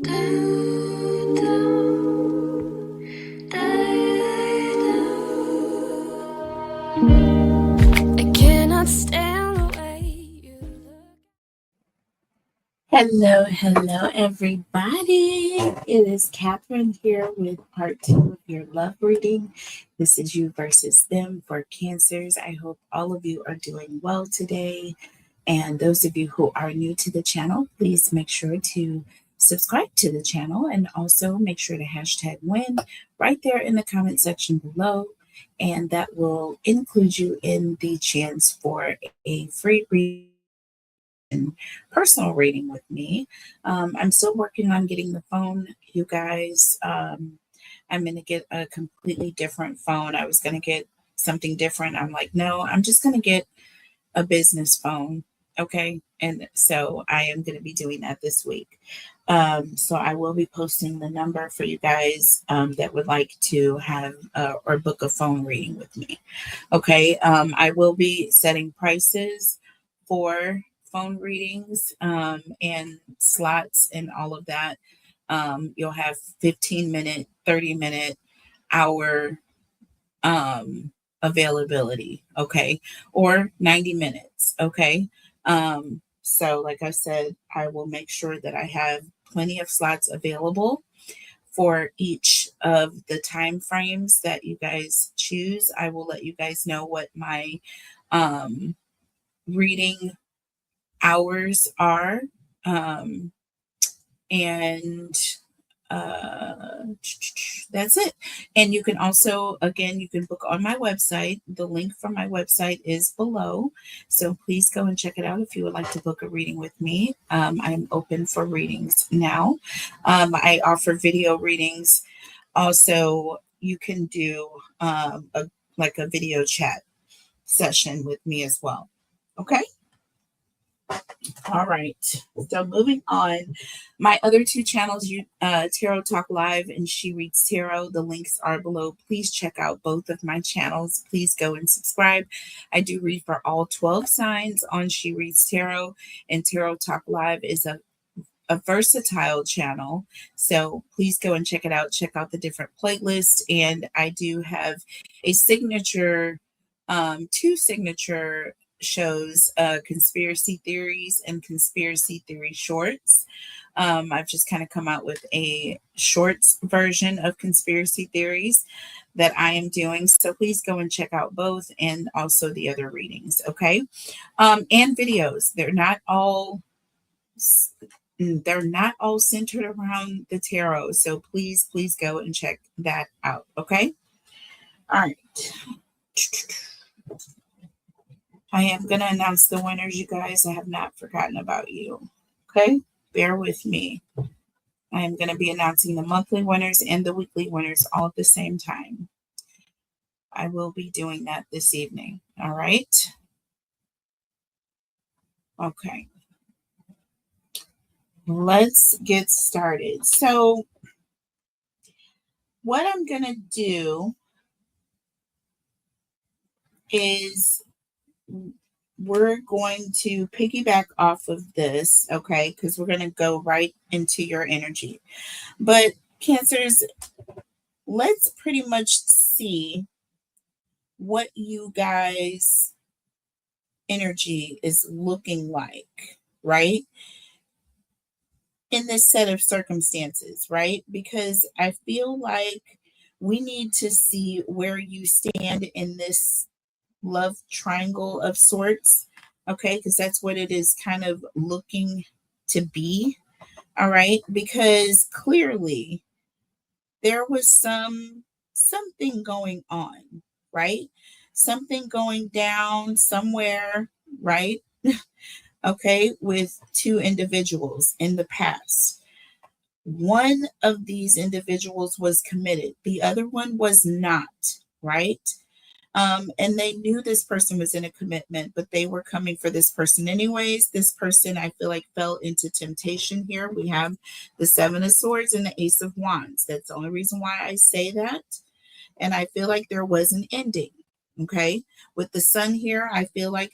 I cannot stand the way you look. Hello, everybody. It is Catherine here with part 2 of your love reading. This is you versus them for Cancers. I hope all of you are doing well today. And those of you who are new to the channel, please make sure to subscribe to the channel and also make sure to hashtag win right there in the comment section below. And that will include you in the chance for a free reading and personal reading with me. I'm still working on getting the phone, you guys. I'm going to get a completely different phone. I was going to get something different. I'm like, no, I'm just going to get a business phone. Okay. And so I am going to be doing that this week. So I will be posting the number for you guys that would like to have or book a phone reading with me. Okay. I will be setting prices for phone readings and slots and all of that. You'll have 15-minute, 30-minute, hour availability, okay, or 90 minutes, okay. So like I said, I will make sure that I have plenty of slots available for each of the time frames that you guys choose. I will let you guys know what my reading hours are, and that's it. And you can also, again, you can book on my website. The link for my website is below, so please go and check it out if you would like to book a reading with me. I'm open for readings now. I offer video readings. Also, you can do like a video chat session with me as well. Okay. All right. So moving on, my other two channels, Tarot Talk Live and She Reads Tarot. The links are below. Please check out both of my channels. Please go and subscribe. I do read for all 12 signs on She Reads Tarot, and Tarot Talk Live is a versatile channel. So please go and check it out. Check out the different playlists. And I do have a signature, two signature shows, conspiracy theories and conspiracy theory shorts. I've just kind of come out with a shorts version of conspiracy theories that I am doing. So please go and check out both, and also the other readings. Okay. And videos. They're not all centered around the tarot. So please go and check that out. Okay. All right. I am going to announce the winners, you guys. I have not forgotten about you. Okay. Bear with me. I am going to be announcing the monthly winners and the weekly winners all at the same time. I will be doing that this evening. All right. Okay. Let's get started. So what I'm going to do is we're going to piggyback off of this, okay, because we're going to go right into your energy. But Cancers, let's pretty much see what you guys' energy is looking like, right? In this set of circumstances, right? Because I feel like we need to see where you stand in this love triangle of sorts, okay? Because that's what it is kind of looking to be, all right? Because clearly there was something going on, right? Something going down somewhere, right? Okay, with two individuals in the past. One of these individuals was committed, the other one was not, right? And they knew this person was in a commitment, but they were coming for this person anyways. This person, I feel like, fell into temptation here. We have the Seven of Swords and the Ace of Wands. That's the only reason why I say that. And I feel like there was an ending. Okay. With the Sun here, I feel like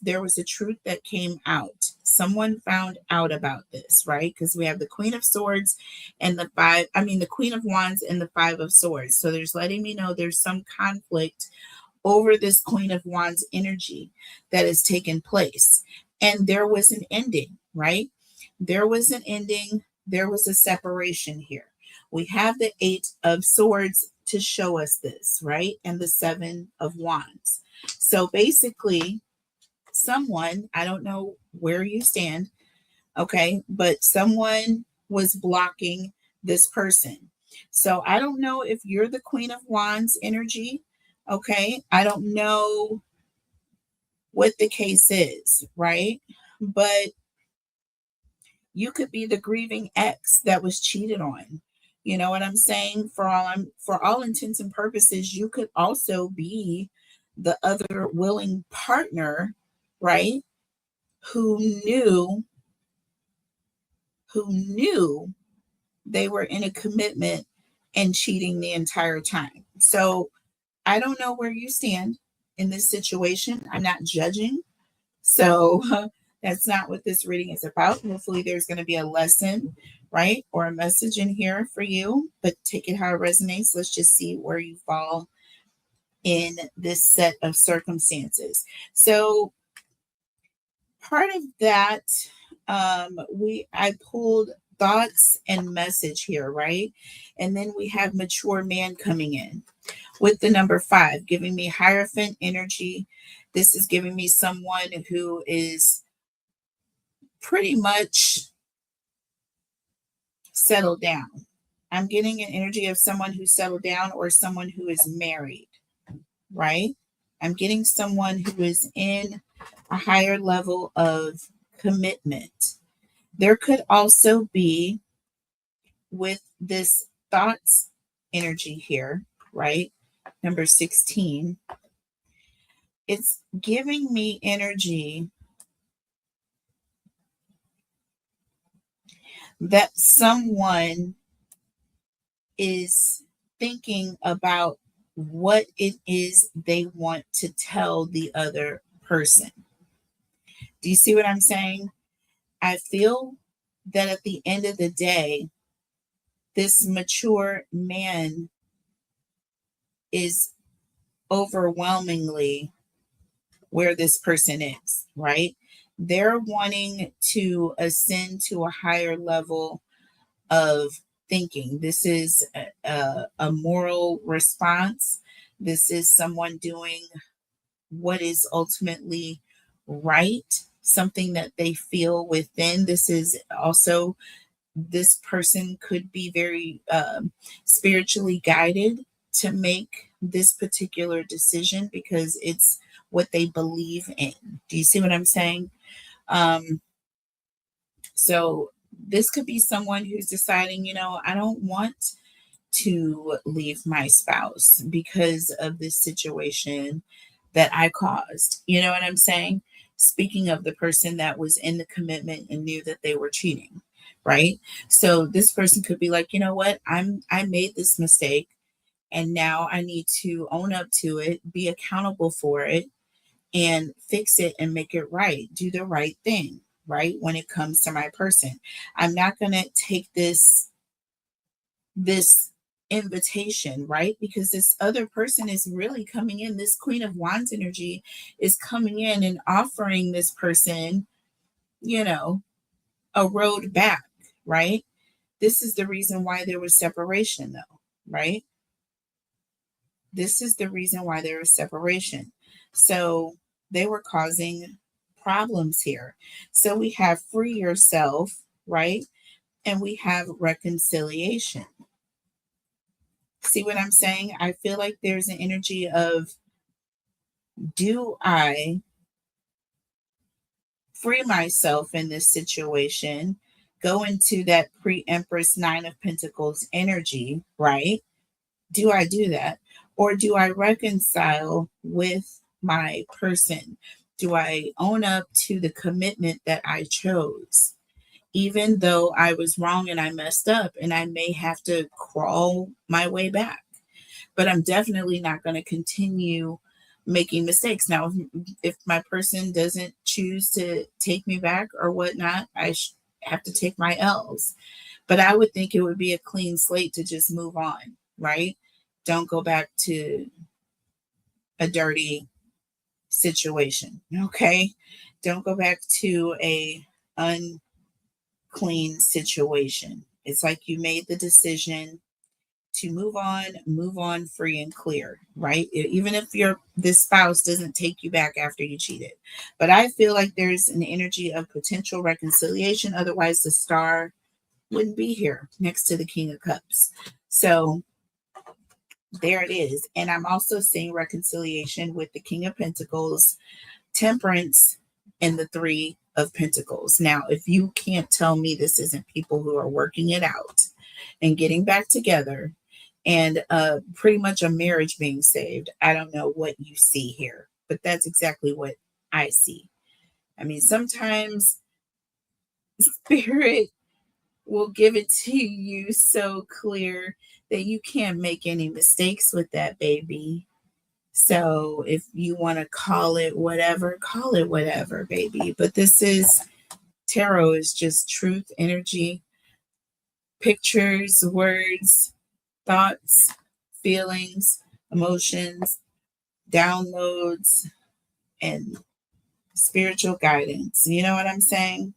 there was a truth that came out. Someone found out about this, right? Because we have the Queen of Swords and the Queen of Wands and the Five of Swords. So there's letting me know there's some conflict over this Queen of Wands energy that has taken place. And there was an ending, right? There was an ending. There was a separation here. We have the Eight of Swords to show us this, right? And the Seven of Wands. So basically, someone, I don't know where you stand, okay, but someone was blocking this person. So I don't know if you're the Queen of Wands energy, okay? I don't know what the case is, right? But you could be the grieving ex that was cheated on. You know what I'm saying? For all intents and purposes, you could also be the other willing partner, right? Who knew they were in a commitment and cheating the entire time. So I don't know where you stand in this situation. I'm not judging. So that's not what this reading is about. Hopefully, there's going to be a lesson, right? Or a message in here for you, but take it how it resonates. Let's just see where you fall in this set of circumstances. So, part of that, I pulled thoughts and message here, right? And then we have mature man coming in with the number 5, giving me Hierophant energy. This is giving me someone who is pretty much settled down. I'm getting an energy of someone who's settled down or someone who is married, right? I'm getting someone who is in a higher level of commitment. There could also be, with this thoughts energy here, right? Number 16, it's giving me energy that someone is thinking about what it is they want to tell the other person. Do you see what I'm saying? I feel that at the end of the day, this mature man is overwhelmingly where this person is, right? They're wanting to ascend to a higher level of thinking. This is a moral response. This is someone doing what is ultimately right, something that they feel within. This is also, this person could be very spiritually guided to make this particular decision because it's what they believe in. Do you see what I'm saying? So this could be someone who's deciding, I don't want to leave my spouse because of this situation that I caused. You know what I'm saying? Speaking of the person that was in the commitment and knew that they were cheating, right? So this person could be like, you know what? I made this mistake and now I need to own up to it, be accountable for it, and fix it and make it right. Do the right thing, right? When it comes to my person. I'm not going to take this invitation, right? Because this other person is really coming in. This Queen of Wands energy is coming in and offering this person, a road back, right? This is the reason why there was separation, though, right? This is the reason why there was separation. So they were causing problems here. So we have free yourself, right? And we have reconciliation. See what I'm saying? I feel like there's an energy of, do I free myself in this situation? Go into that pre-Empress Nine of Pentacles energy, right? Do I do that? Or do I reconcile with my person? Do I own up to the commitment that I chose? Even though I was wrong and I messed up and I may have to crawl my way back. But I'm definitely not going to continue making mistakes. Now, if my person doesn't choose to take me back or whatnot, have to take my L's. But I would think it would be a clean slate to just move on, right? Don't go back to a dirty situation, okay? Don't go back to a unclean situation. It's like you made the decision to move on free and clear, right? Even if this spouse doesn't take you back after you cheated. But I feel like there's an energy of potential reconciliation. Otherwise, the star wouldn't be here next to the King of Cups. So there it is. And I'm also seeing reconciliation with the King of Pentacles, Temperance, and the Three of Pentacles. Now, if you can't tell me this isn't people who are working it out and getting back together and pretty much a marriage being saved, I don't know what you see here, but that's exactly what I see. I mean, sometimes spirit will give it to you so clear that you can't make any mistakes with that, baby. So if you want to call it whatever, baby. But this is tarot is just truth, energy, pictures, words, thoughts, feelings, emotions, downloads, and spiritual guidance. You know what I'm saying?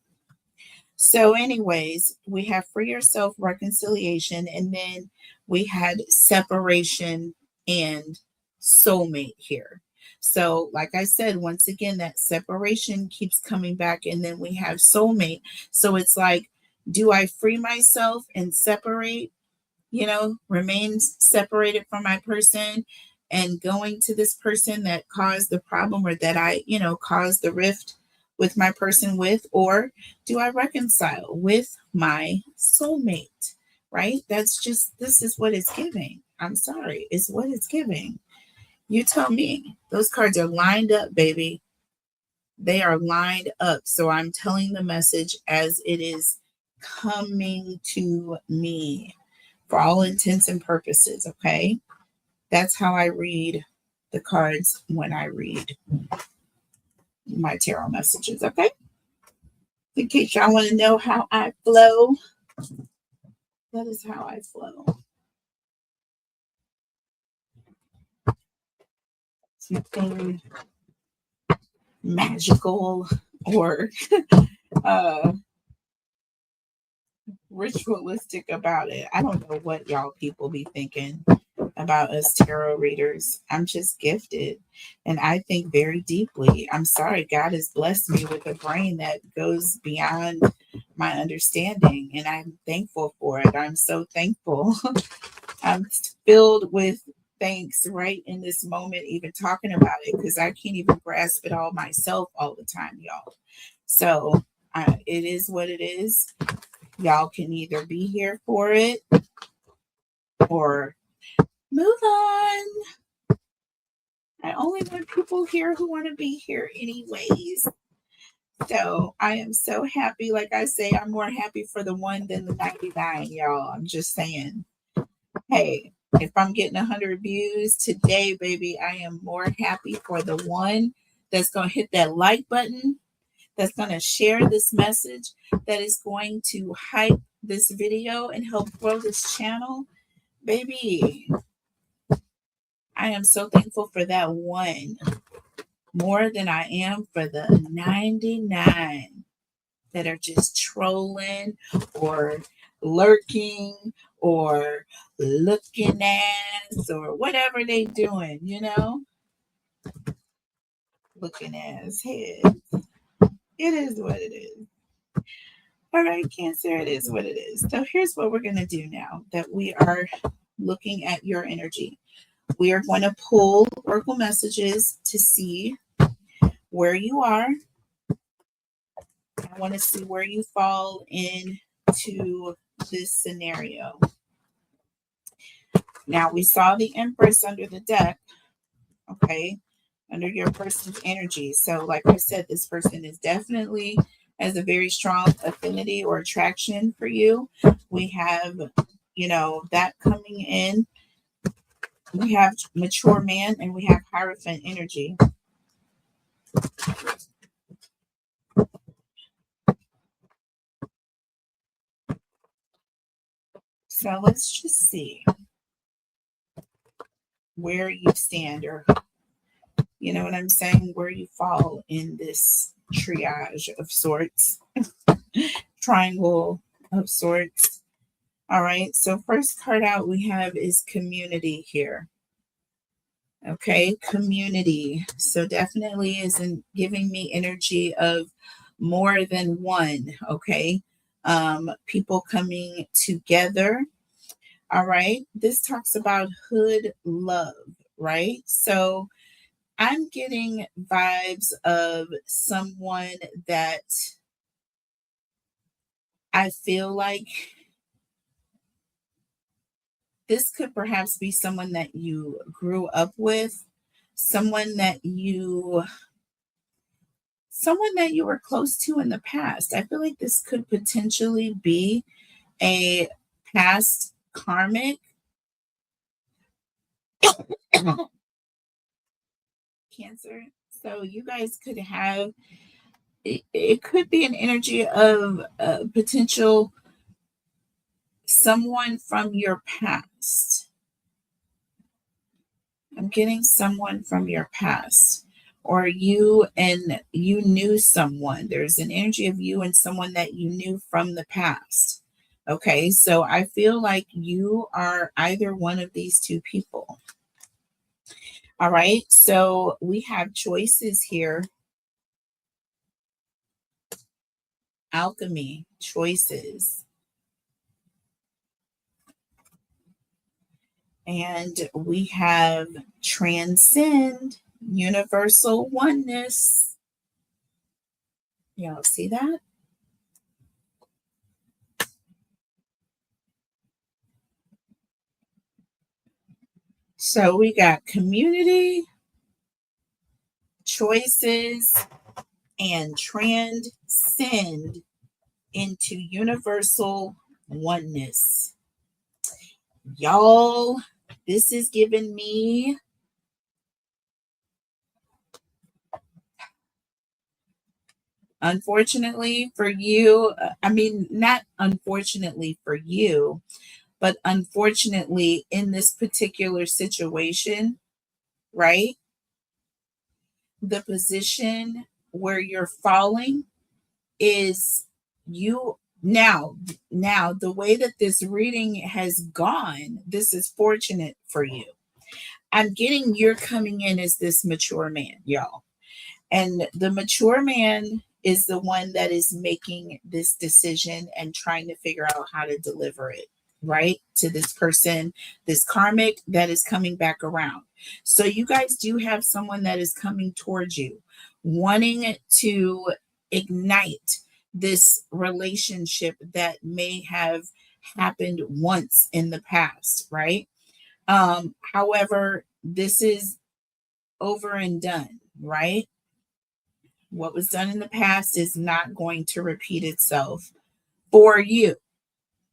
So, anyways, we have free yourself reconciliation, and then we had separation and soulmate here. So, like I said, once again, that separation keeps coming back, and then we have soulmate. So, it's like, do I free myself and separate, remain separated from my person and going to this person that caused the problem or that I, caused the rift with my person with, or do I reconcile with my soulmate? Right? This is what it's giving. I'm sorry. It's what it's giving. You tell me. Those cards are lined up, baby. They are lined up. So I'm telling the message as it is coming to me for all intents and purposes. Okay. That's how I read the cards when I read my tarot messages. Okay. In case y'all want to know how I flow, that is how I flow. Something magical or ritualistic about it. I don't know what y'all people be thinking about us tarot readers. I'm just gifted and I think very deeply. I'm sorry, God has blessed me with a brain that goes beyond my understanding, and I'm thankful for it. I'm so thankful. I'm filled with thanks right in this moment, even talking about it, because I can't even grasp it all myself all the time, y'all. So it is what it is. Y'all can either be here for it or move on. I only want people here who want to be here anyways. So I am so happy. Like I say, I'm more happy for the one than the 99, y'all. I'm just saying. Hey, if I'm getting 100 views today, baby, I am more happy for the one that's going to hit that like button, that's going to share this message, that is going to hype this video and help grow this channel. Baby, I am so thankful for that one more than I am for the 99 that are just trolling or lurking or looking ass or whatever they doing, looking ass head. It is what it is. All right, Cancer, it is what it is. So here's what we're going to do now that we are looking at your energy. We are going to pull oracle messages to see where you are. I want to see where you fall into this scenario. Now, we saw the Empress under the deck, okay, under your person's energy. So, like I said, this person is definitely has a very strong affinity or attraction for you. We have, that coming in. We have mature man and we have Hierophant energy. So let's just see where you stand, or you know what I'm saying, where you fall in this triage of sorts, triangle of sorts. All right. So first card out we have is community here. Okay, community. So definitely isn't giving me energy of more than one. Okay, people coming together. All right, this talks about hood love, right? So I'm getting vibes of someone that I feel like this could perhaps be someone that you grew up with, someone that you someone that you were close to in the past. I feel like this could potentially be a past karmic Cancer. So you guys could have it could be an energy of potential someone from your past. I'm getting someone from your past, or you and you knew someone. There's an energy of you and someone that you knew from the past. Okay, so I feel like you are either one of these two people. All right, so we have choices here. Alchemy, choices. And we have transcend, universal oneness. Y'all see that? So we got community, choices, and transcend into universal oneness. Y'all, this is giving me unfortunately for you, I mean, not unfortunately for you, but unfortunately in this particular situation, right? The position where you're falling is you now the way that this reading has gone, this is fortunate for you. I'm getting you're coming in as this mature man, y'all. And the mature man is the one that is making this decision and trying to figure out how to deliver it, right? To this person, this karmic that is coming back around. So you guys do have someone that is coming towards you, wanting to ignite this relationship that may have happened once in the past, right? However, this is over and done, right? What was done in the past is not going to repeat itself for you.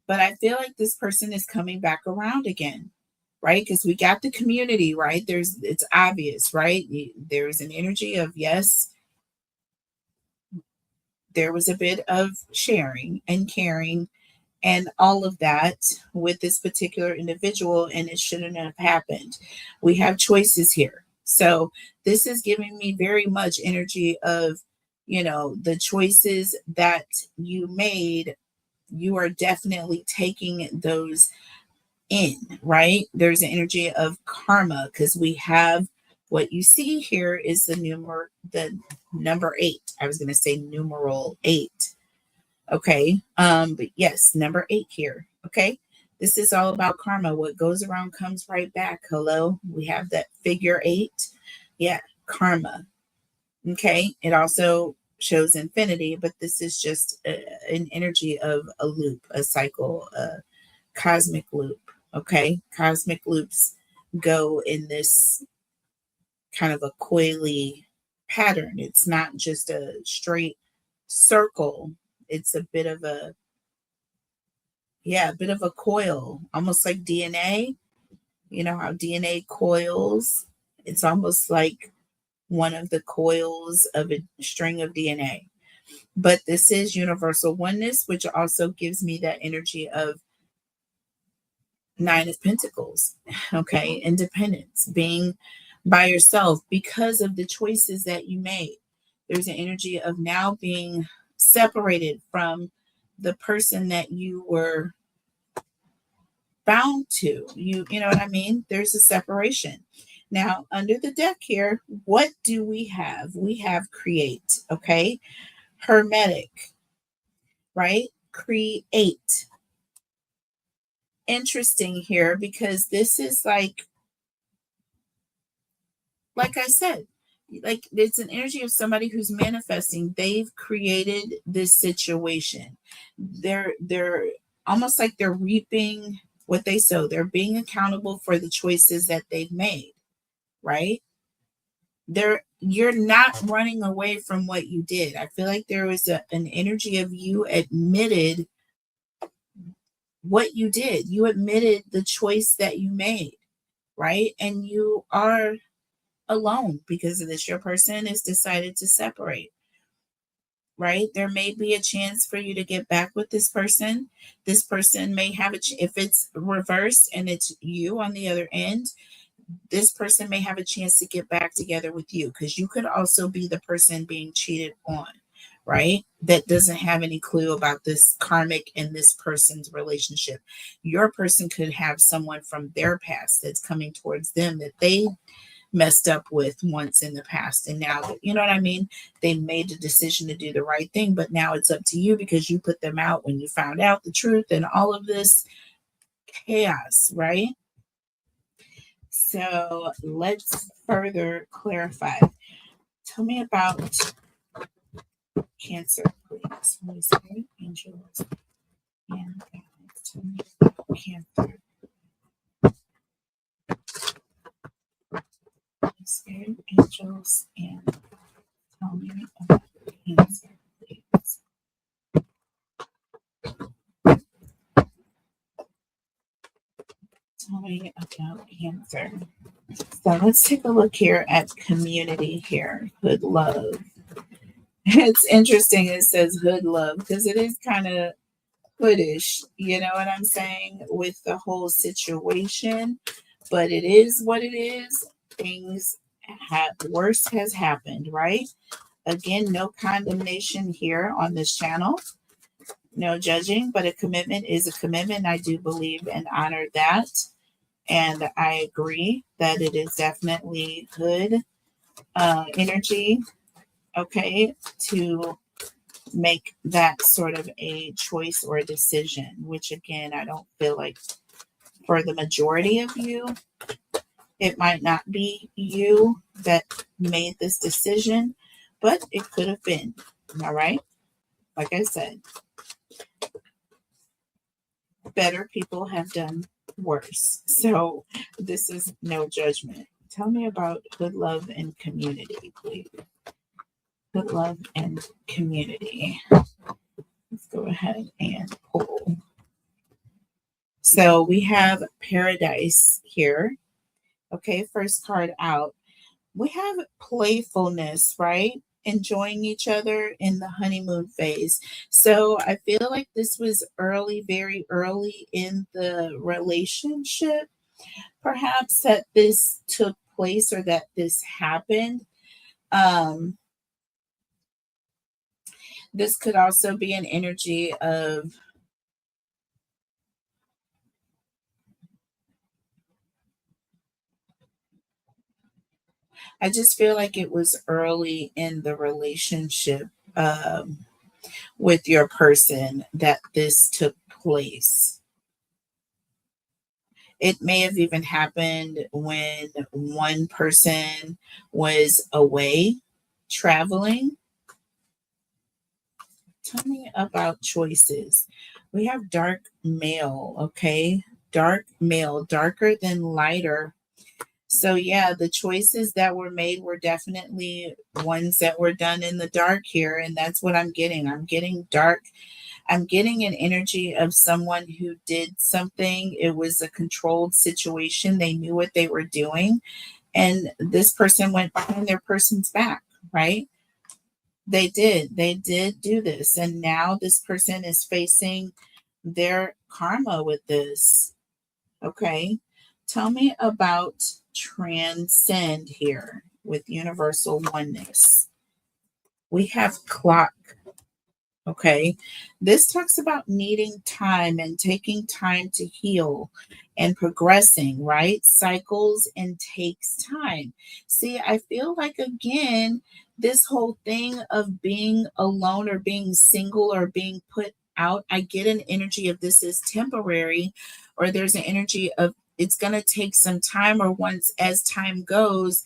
But I feel like this person is coming back around again, right? Because we got the community, right? It's obvious, right? There's an energy of yes, there was a bit of sharing and caring and all of that with this particular individual, and it shouldn't have happened. We have choices here. So this is giving me very much energy of, the choices that you made, you are definitely taking those in, right? There's an energy of karma because we have what you see here is the number 8. I was going to say numeral 8. Okay. But yes, number 8 here. Okay. This is all about karma. What goes around comes right back. Hello. We have that figure 8. Yeah. Karma. Okay. It also shows infinity, but this is just an energy of a loop, a cycle, a cosmic loop. Okay. Cosmic loops go in this kind of a coily pattern. It's not just a straight circle. It's a bit of a coil, almost like DNA. You know how DNA coils? It's almost like one of the coils of a string of DNA. But this is universal oneness, which also gives me that energy of Nine of Pentacles. Okay, independence, being by yourself because of the choices that you made. There's an energy of now being separated from the person that you were bound to. You know what I mean? There's a separation. Now, under the deck here, what do we have? We have create, okay? Hermetic, right? Create. Interesting here because this is like I said, like it's an energy of somebody who's manifesting. They've created this situation. They're almost like they're reaping what they sow. They're being accountable for the choices that they've made, right? You're not running away from what you did. I feel like there was an energy of you admitted what you did. You admitted the choice that you made, right? And you are alone because of this. Your person has decided to separate, right? There may be a chance for you to get back with this person. This person may have if it's reversed and it's you on the other end, this person may have a chance to get back together with you because you could also be the person being cheated on, right? That doesn't have any clue about this karmic and this person's relationship. Your person could have someone from their past that's coming towards them that they messed up with once in the past, and now, you know what I mean, they made the decision to do the right thing, but now it's up to you because you put them out when you found out the truth and all of this chaos, right? So let's further clarify. Tell me about Cancer, please. Holy Spirit, angels, and guides. Tell me about Cancer. Holy Spirit, angels, and tell me about Cancer, please. Tell me about Cancer. So let's take a look here at community here. Hood love. It's interesting it says hood love because it is kind of hoodish, you know what I'm saying, with the whole situation. But it is what it is. Things worse has happened, right? Again, no condemnation here on this channel. No judging, but a commitment is a commitment. I do believe and honor that. And I agree that it is definitely good energy, okay, to make that sort of a choice or a decision, which again, I don't feel like for the majority of you, it might not be you that made this decision, but it could have been. All right. Like I said, better people have done worse. So this is no judgment. Tell me about good love and community, please. Good love and community. Let's go ahead and pull. So we have paradise here. Okay, first card out. We have playfulness, right? Enjoying each other in the honeymoon phase. So I feel like this was early, very early in the relationship, perhaps, that this took place or that this happened. This could also be an energy of I just feel like it was early in the relationship with your person that this took place. It may have even happened when one person was away traveling. Tell me about choices. We have dark male, okay? Dark male, darker than lighter. So, yeah, the choices that were made were definitely ones that were done in the dark here. And that's what I'm getting. I'm getting dark. I'm getting an energy of someone who did something. It was a controlled situation. They knew what they were doing. And this person went behind their person's back, right? They did. They did do this. And now this person is facing their karma with this. Okay. Tell me about transcend here with universal oneness. We have clock. Okay. This talks about needing time and taking time to heal and progressing, right? Cycles and takes time. See, I feel like, again, this whole thing of being alone or being single or being put out, I get an energy of this is temporary, or there's an energy of it's going to take some time, or once as time goes,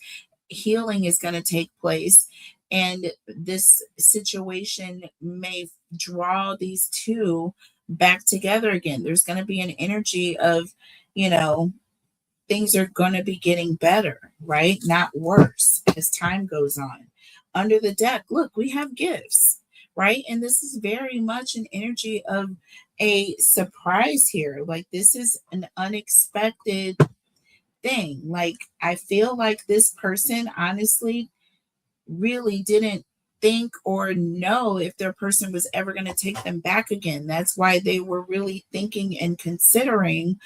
healing is going to take place, and this situation may draw these two back together again. There's going to be an energy of, you know, things are going to be getting better, right? Not worse as time goes on. Under the deck, look, we have gifts, right? And this is very much an energy of a surprise here. Like, this is an unexpected thing. Like, I feel like this person honestly really didn't think or know if their person was ever going to take them back again. That's why they were really thinking and considering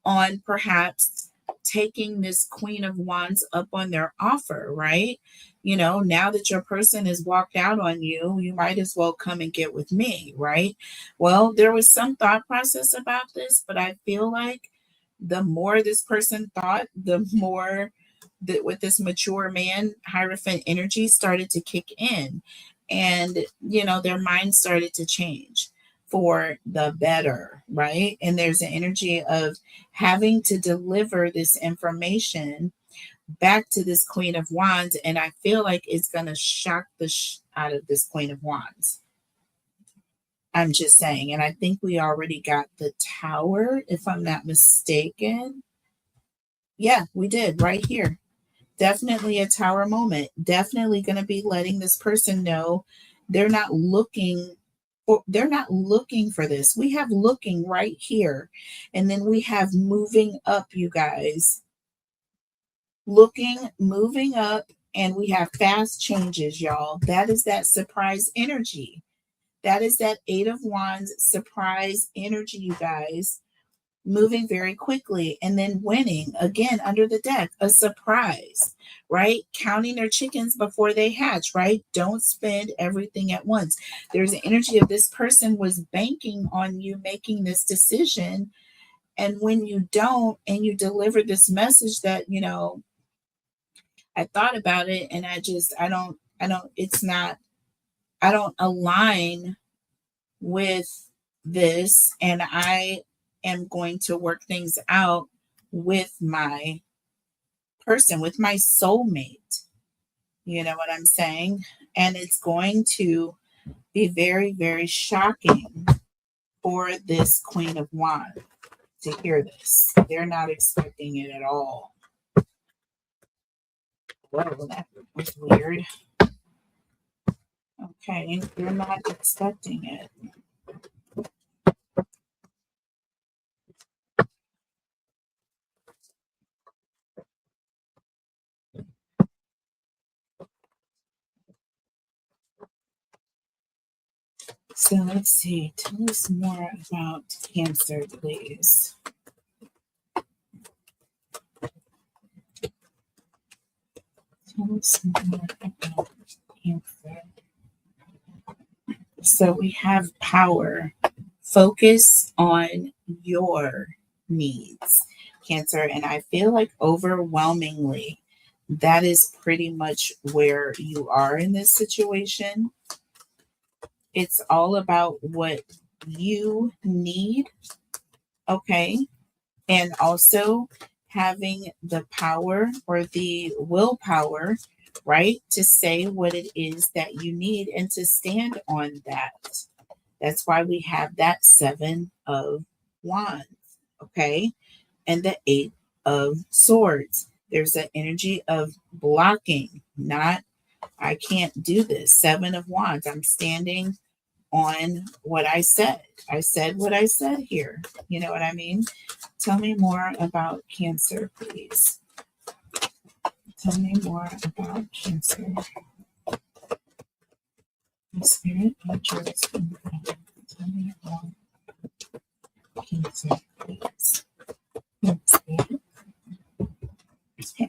on perhaps taking this Queen of Wands up on their offer, right? You know, now that your person has walked out on you, you might as well come and get with me, right? Well, there was some thought process about this, but I feel like the more this person thought, the more that with this mature man, Hierophant energy started to kick in. And, you know, their minds started to change for the better, right? And there's an energy of having to deliver this information back to this Queen of Wands. And I feel like it's going to shock the out of this Queen of Wands. I'm just saying. And I think we already got the Tower, if I'm not mistaken. Yeah, we did right here. Definitely a Tower moment. Definitely going to be letting this person know they're not looking for this. We have looking right here. And then we have moving up, you guys. Looking, moving up, and we have fast changes, y'all. That is that surprise energy. That is that Eight of Wands surprise energy, you guys. Moving very quickly and then winning again under the deck, a surprise, right? Counting their chickens before they hatch, right? Don't spend everything at once. There's an energy of this person was banking on you making this decision, and when you don't and you deliver this message that, you know, I thought about it and I don't align with this, and I am going to work things out with my person, with my soulmate. You know what I'm saying? And it's going to be very, very shocking for this Queen of Wands to hear this. They're not expecting it at all. Whoa, that was weird. Okay, they're not expecting it. So let's see. Tell us more about Cancer, please. Tell us more about Cancer. So we have power. Focus on your needs, Cancer. And I feel like overwhelmingly, that is pretty much where you are in this situation. It's all about what you need, okay? And also having the power or the willpower, right, to say what it is that you need and to stand on that. That's why we have that Seven of Wands, okay? And the Eight of Swords. There's an energy of blocking, not, I can't do this. Seven of Wands. I'm standing on what I said. I said what I said here. You know what I mean? Tell me more about Cancer, please. Tell me more about Cancer. The spirit of Jules. Tell me about Cancer, please.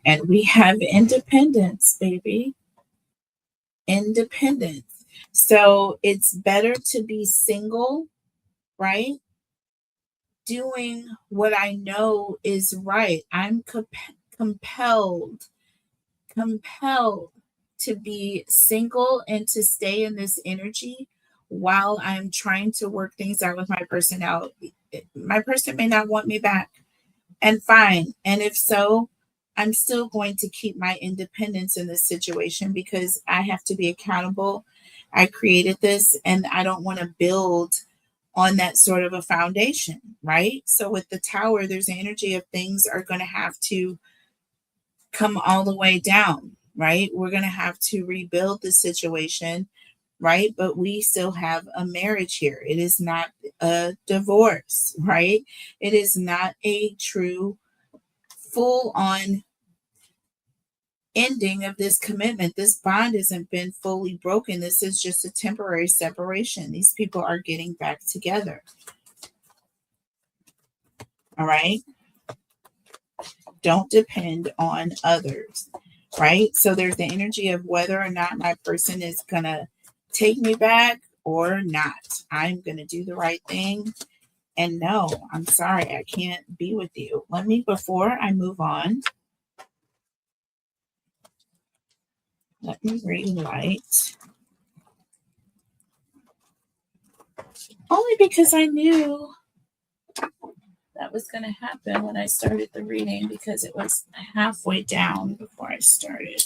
And we have independence, baby. Independence. So it's better to be single, right? Doing what I know is right. I'm compelled, compelled to be single and to stay in this energy while I'm trying to work things out with my personality. My person may not want me back, and fine. And if so, I'm still going to keep my independence in this situation because I have to be accountable. I created this and I don't want to build on that sort of a foundation, right? So with the tower, there's an energy of things are going to have to come all the way down, right? We're going to have to rebuild the situation, right? But we still have a marriage here. It is not a divorce, right? It is not a true full on ending of this commitment. This bond hasn't been fully broken. This is just a temporary separation. These people are getting back together. All right. Don't depend on others. Right. So there's the energy of whether or not my person is going to take me back or not. I'm going to do the right thing. And no, I'm sorry, I can't be with you. Let me, before I move on, let me relight. Only because I knew that was going to happen when I started the reading because it was halfway down before I started.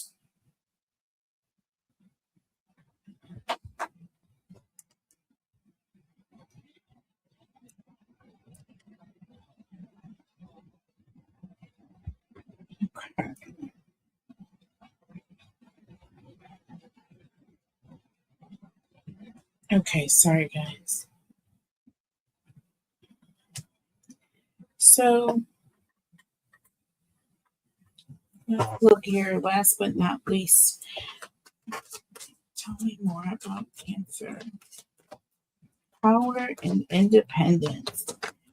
Okay. Okay, sorry guys. So, look here, last but not least, tell me more about Cancer. Power and independence.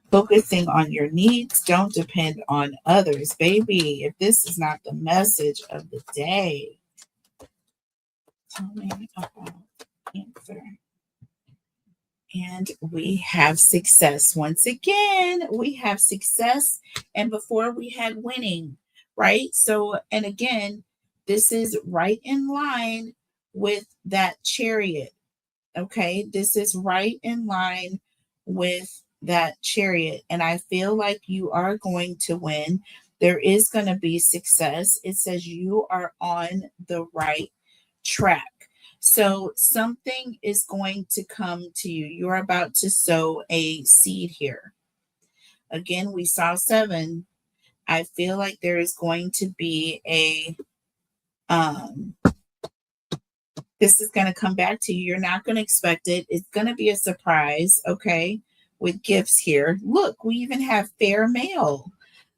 Focusing on your needs, don't depend on others. Baby, if this is not the message of the day, tell me about Cancer. And we have success. Once again, we have success. And before we had winning, right? So, and again, this is right in line with that chariot. Okay. This is right in line with that chariot. And I feel like you are going to win. There is going to be success. It says you are on the right track. So something is going to come to you. You're about to sow a seed here. Again, we saw 7. I feel like there is going to be a this is going to come back to you. You're not going to expect it. It's going to be a surprise, okay? With gifts here. Look, we even have fair male,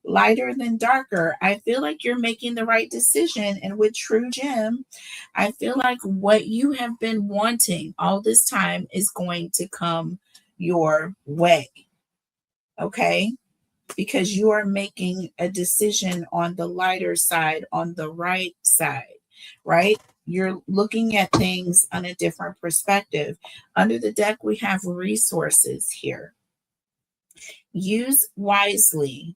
lighter than darker. I feel like you're making the right decision. And with True Gem, I feel like what you have been wanting all this time is going to come your way, okay? Because you are making a decision on the lighter side, on the right side, right? You're looking at things on a different perspective. Under the deck, we have resources here. Use wisely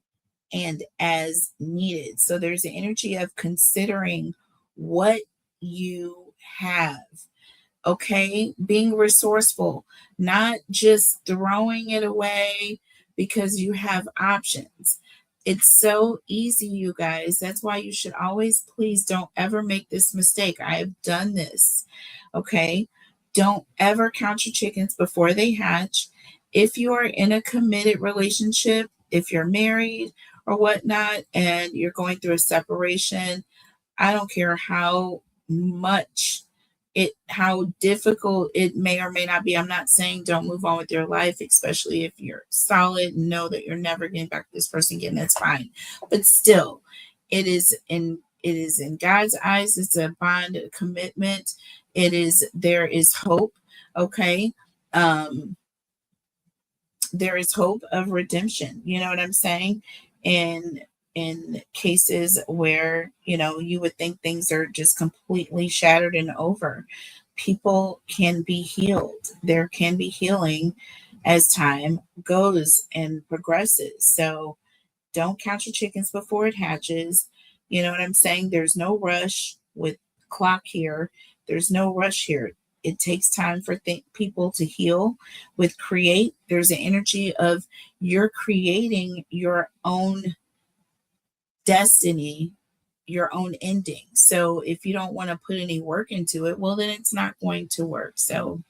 and as needed. So there's an energy of considering what you have. Okay, being resourceful, not just throwing it away because you have options. It's so easy, you guys. That's why you should always, please don't ever make this mistake. I have done this. Okay, don't ever count your chickens before they hatch. If you are in a committed relationship, if you're married or whatnot, and you're going through a separation, I don't care how much how difficult it may or may not be. I'm not saying don't move on with your life, especially if you're solid and know that you're never getting back to this person again. That's fine. But still, it is in God's eyes, it's a bond, a commitment. There is hope. Okay. There is hope of redemption. You know what I'm saying? And in cases where, you would think things are just completely shattered and over. People can be healed. There can be healing as time goes and progresses. So don't count your chickens before it hatches. You know what I'm saying? There's no rush with clock here. There's no rush here. It takes time for people to heal. With create, there's an energy of you're creating your own destiny, your own ending. So if you don't want to put any work into it, well, then it's not going to work. So,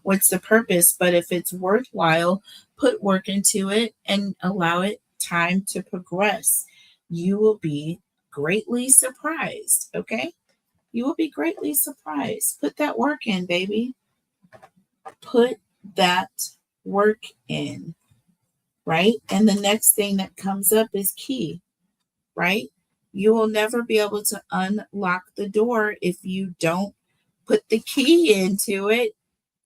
what's the purpose? But if it's worthwhile, put work into it and allow it time to progress. You will be greatly surprised. Okay. You will be greatly surprised. Put that work in, baby. Put that work in. Right. And the next thing that comes up is key. Right? You will never be able to unlock the door if you don't put the key into it.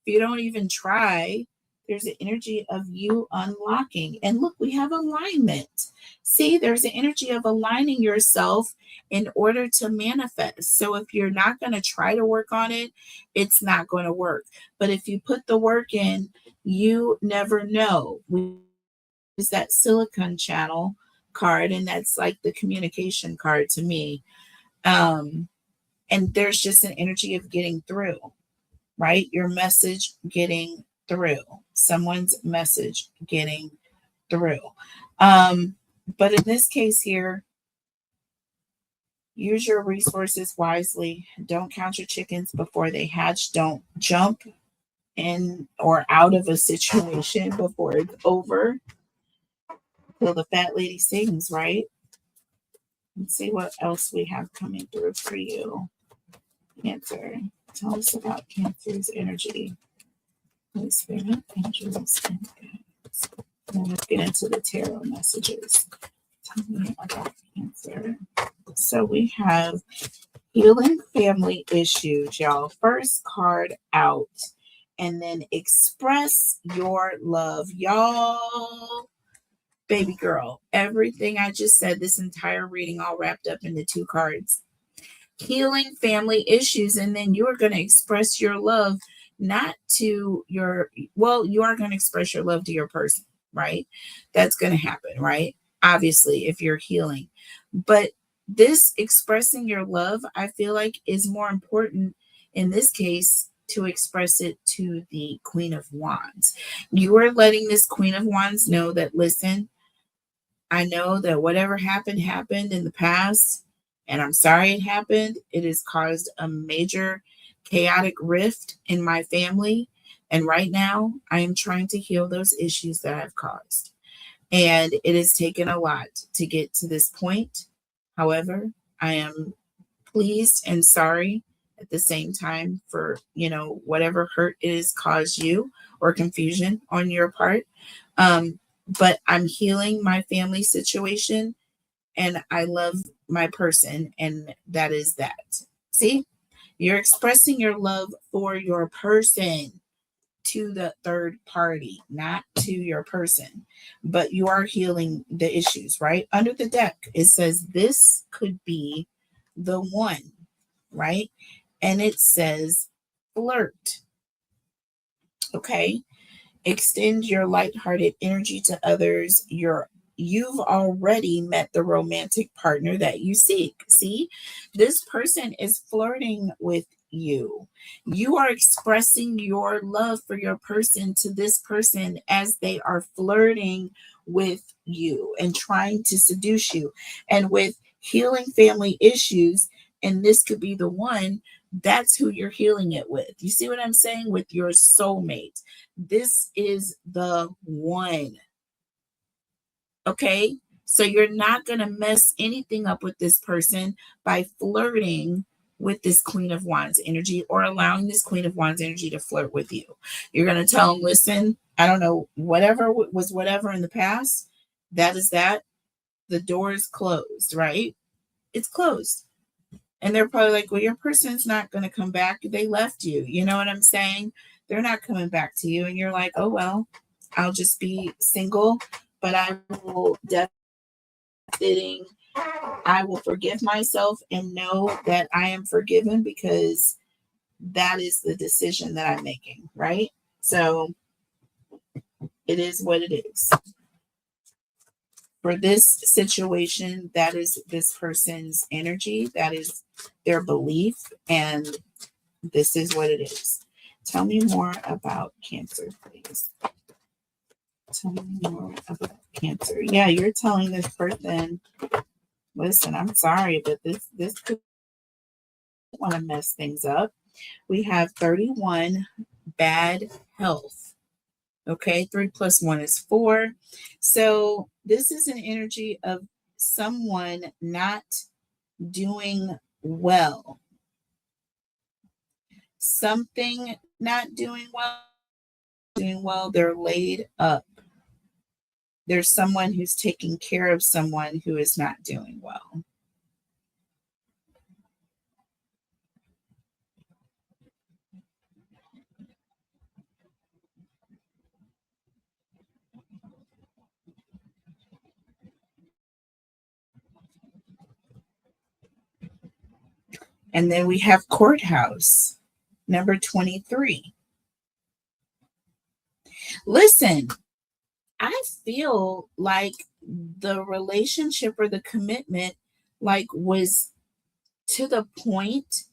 If you don't even try, there's an energy of you unlocking. And look, we have alignment. See, there's an energy of aligning yourself in order to manifest. So if you're not going to try to work on it, it's not going to work. But if you put the work in, you never know. We use that silicon channel card, and that's like the communication card to me. And there's just an energy of getting through, right? Your message getting through, someone's message getting through. But in this case here, use your resources wisely. Don't count your chickens before they hatch. Don't jump in or out of a situation before it's over. Till the fat lady sings, right? Let's see what else we have coming through for you. Cancer. Tell us about Cancer's energy. Holy Spirit, angels, and guides. Then let's get into the tarot messages. Tell me about Cancer. So we have healing family issues, y'all. First card out. And then express your love, y'all. Baby girl, everything I just said, this entire reading, all wrapped up into 2 cards. Healing family issues, and then you are going to express your love not to you are going to express your love to your person, right? That's going to happen, right? Obviously, if you're healing. But this expressing your love, I feel like, is more important in this case to express it to the Queen of Wands. You are letting this Queen of Wands know that, listen, I know that whatever happened in the past, and I'm sorry it happened. It has caused a major chaotic rift in my family. And right now, I am trying to heal those issues that I've caused. And it has taken a lot to get to this point. However, I am pleased and sorry at the same time for, whatever hurt it has caused you or confusion on your part. But I'm healing my family situation, and I love my person, and that is that. See, you're expressing your love for your person to the third party, not to your person, but you are healing the issues, right? Under the deck, it says this could be the one, right? And it says flirt. Okay. Extend your lighthearted energy to others. You've already met the romantic partner that you seek. See, this person is flirting with you. You are expressing your love for your person to this person as they are flirting with you and trying to seduce you. And with healing family issues, and this could be the one, that's who you're healing it with. You see what I'm saying? With your soulmate. This is the one. Okay? So you're not going to mess anything up with this person by flirting with this Queen of Wands energy or allowing this Queen of Wands energy to flirt with you. You're going to tell them, listen, I don't know, whatever was whatever in the past, that is that. The door is closed, right? It's closed. And they're probably like, well, your person's not going to come back. They left you. You know what I'm saying? They're not coming back to you. And you're like, oh, well, I'll just be single, but I will definitely sitting. I will forgive myself and know that I am forgiven because that is the decision that I'm making, right? So it is what it is. For this situation, that is this person's energy, that is their belief, and this is what it is. Tell me more about Cancer, please. Tell me more about Cancer. Yeah, you're telling this person, listen, I'm sorry, but this could want to mess things up. We have 31, bad health. Okay, 3 plus 1 is 4. So this is an energy of someone not doing well. Something not doing well. They're laid up. There's someone who's taking care of someone who is not doing well. And then we have courthouse, number 23. Listen, I feel like the relationship or the commitment like was to the point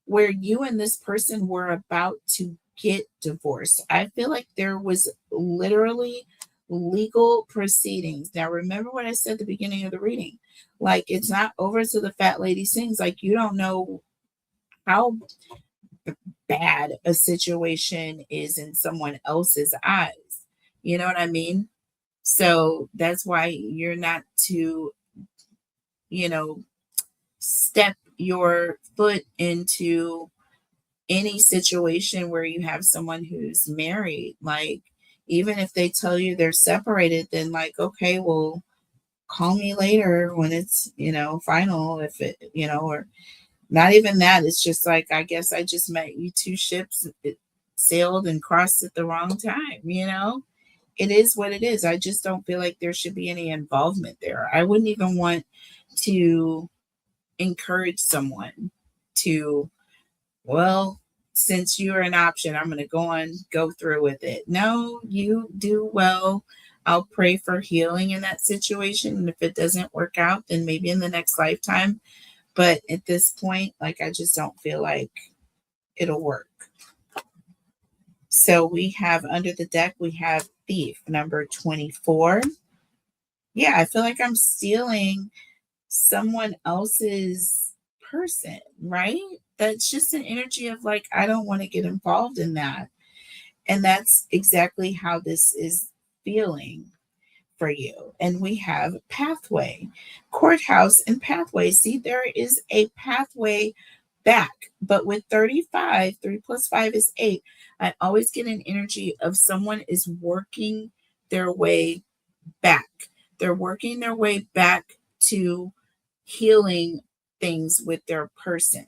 where you and this person were about to get divorced. I feel like there was literally legal proceedings. Now remember what I said at the beginning of the reading. Like it's not over till the fat lady sings. Like you don't know how bad a situation is in someone else's eyes. You know what I mean? So that's why you're not to, you know, step your foot into any situation where you have someone who's married. Like, even if they tell you they're separated, then, like, okay, well, call me later when it's, final, if it, or not even that. It's just like, I guess I just met you two ships sailed and crossed at the wrong time. It is what it is. I just don't feel like there should be any involvement there. I wouldn't even want to encourage someone to, well, since you're an option, I'm going to go through with it. No, you do well. I'll pray for healing in that situation. And if it doesn't work out, then maybe in the next lifetime. But at this point, like, I just don't feel like it'll work. So we have under the deck, we have Thief, number 24. Yeah, I feel like I'm stealing someone else's person, right? That's just an energy of like, I don't want to get involved in that. And that's exactly how this is feeling for you. And we have pathway, courthouse, and pathway. See, there is a pathway back, but with 35, 3 plus 5 is 8. I always get an energy of someone is working their way back. They're working their way back to healing things with their person,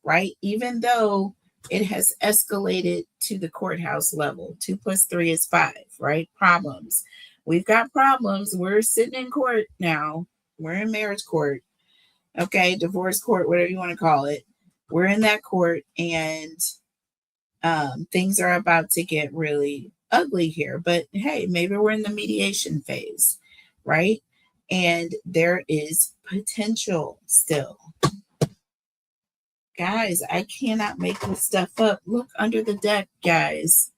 right? Even though it has escalated to the courthouse level. 2 plus 3 is 5, right? Problems. We've got problems. We're sitting in court now. We're in marriage court. Okay, divorce court, whatever you want to call it. We're in that court, and things are about to get really ugly here. But hey, maybe we're in the mediation phase, right? And there is potential still. Guys, I cannot make this stuff up. Look under the deck, guys.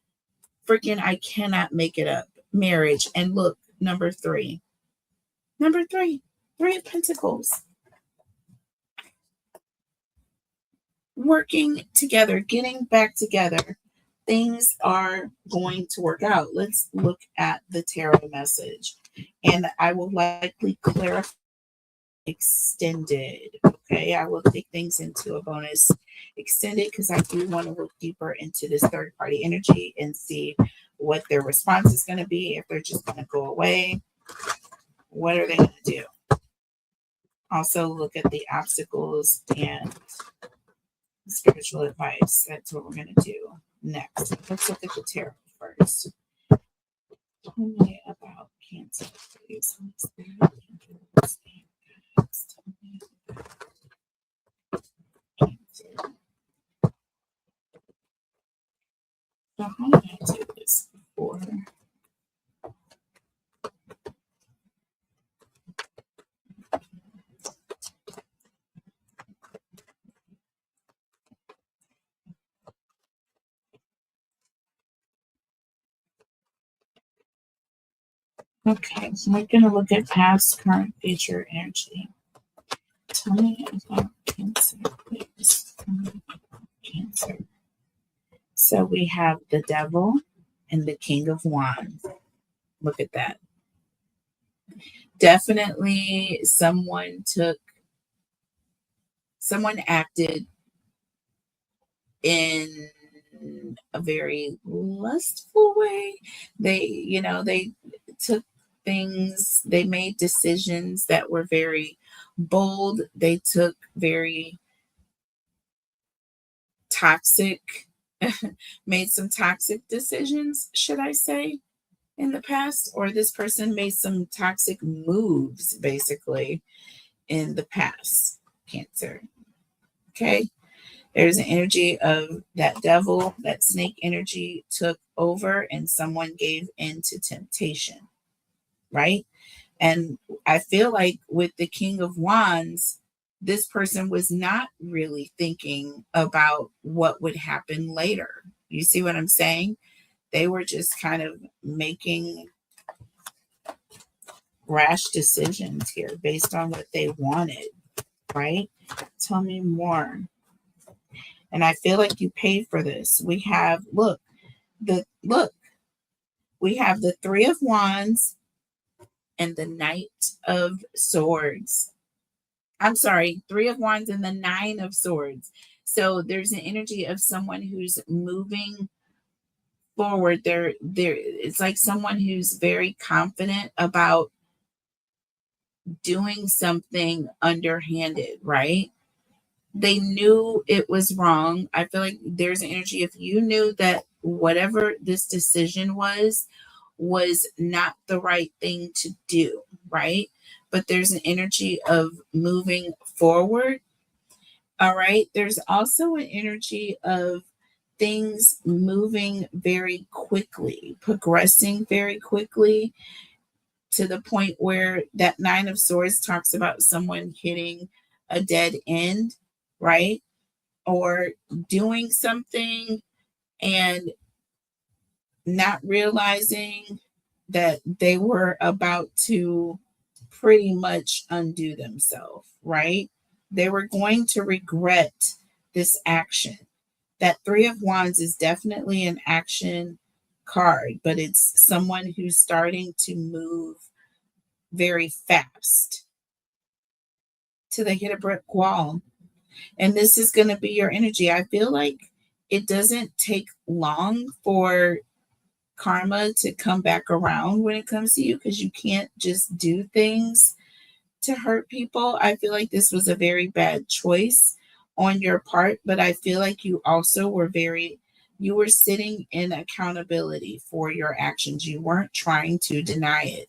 Freaking, I cannot make it up. Marriage. And look, number 3. Number 3. 3 of Pentacles. Working together, getting back together. Things are going to work out. Let's look at the tarot message. And I will likely clarify extended. Okay, I will take things into a bonus extended because I do want to look deeper into this third party energy and see what their response is going to be. If they're just going to go away, what are they going to do? Also look at the obstacles and spiritual advice. That's what we're going to do next. Let's look at the tarot first. Tell me about Cancer, please. Okay, so we're going to look at past, current, future energy. Tell me about Cancer, please. Cancer. So we have the Devil and the King of Wands. Look at that. Definitely someone acted in a very lustful way. They took things, they made decisions that were very bold. They took very toxic, made some toxic decisions, should I say, in the past, or this person made some toxic moves basically in the past, Cancer. Okay. There's an energy of that devil, that snake energy took over, and someone gave in to temptation, right? And I feel like with the King of Wands, this person was not really thinking about what would happen later. You see what I'm saying? They were just kind of making rash decisions here based on what they wanted, right? Tell me more. And I feel like you paid for this. We have, look, we have the Three of Wands and the Knight of Swords. I'm sorry, Three of Wands and the Nine of Swords. So there's an energy of someone who's moving forward. There it's like someone who's very confident about doing something underhanded, right? They knew it was wrong. I feel like there's an energy, if you knew that whatever this decision was not the right thing to do, right? But there's an energy of moving forward. All right. There's also an energy of things moving very quickly, progressing very quickly, to the point where that Nine of Swords talks about someone hitting a dead end, right? Or doing something and not realizing that they were about to pretty much undo themselves, right? They were going to regret this action. That Three of Wands is definitely an action card, but it's someone who's starting to move very fast till they hit a brick wall. And this is going to be your energy. I feel like it doesn't take long for karma to come back around when it comes to you, because you can't just do things to hurt people. I feel like this was a very bad choice on your part, but I feel like you also you were sitting in accountability for your actions. You weren't trying to deny it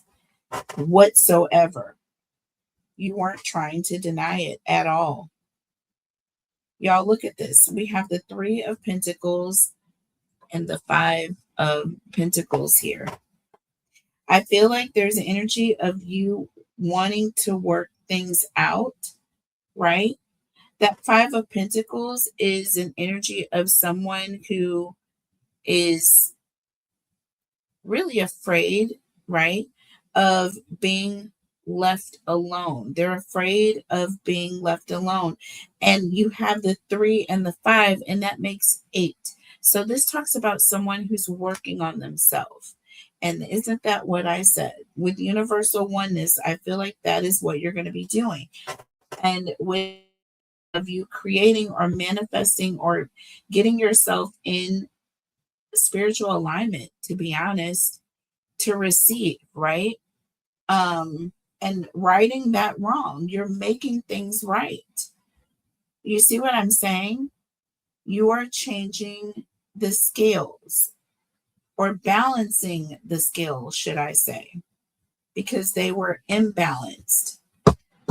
whatsoever. You weren't trying to deny it at all. Y'all, look at this. We have the Three of Pentacles and the Five of Pentacles here. I feel like there's an energy of you wanting to work things out, right? That Five of Pentacles is an energy of someone who is really afraid, right, of being left alone. They're afraid of being left alone. And you have the 3 and the 5, and that makes 8. So this talks about someone who's working on themselves. And isn't that what I said? With universal oneness, I feel like that is what you're going to be doing. And with of you creating or manifesting or getting yourself in spiritual alignment, to be honest, to receive, right? And righting that wrong. You're making things right. You see what I'm saying? You are changing the scales, or balancing the scales, should I say, because they were imbalanced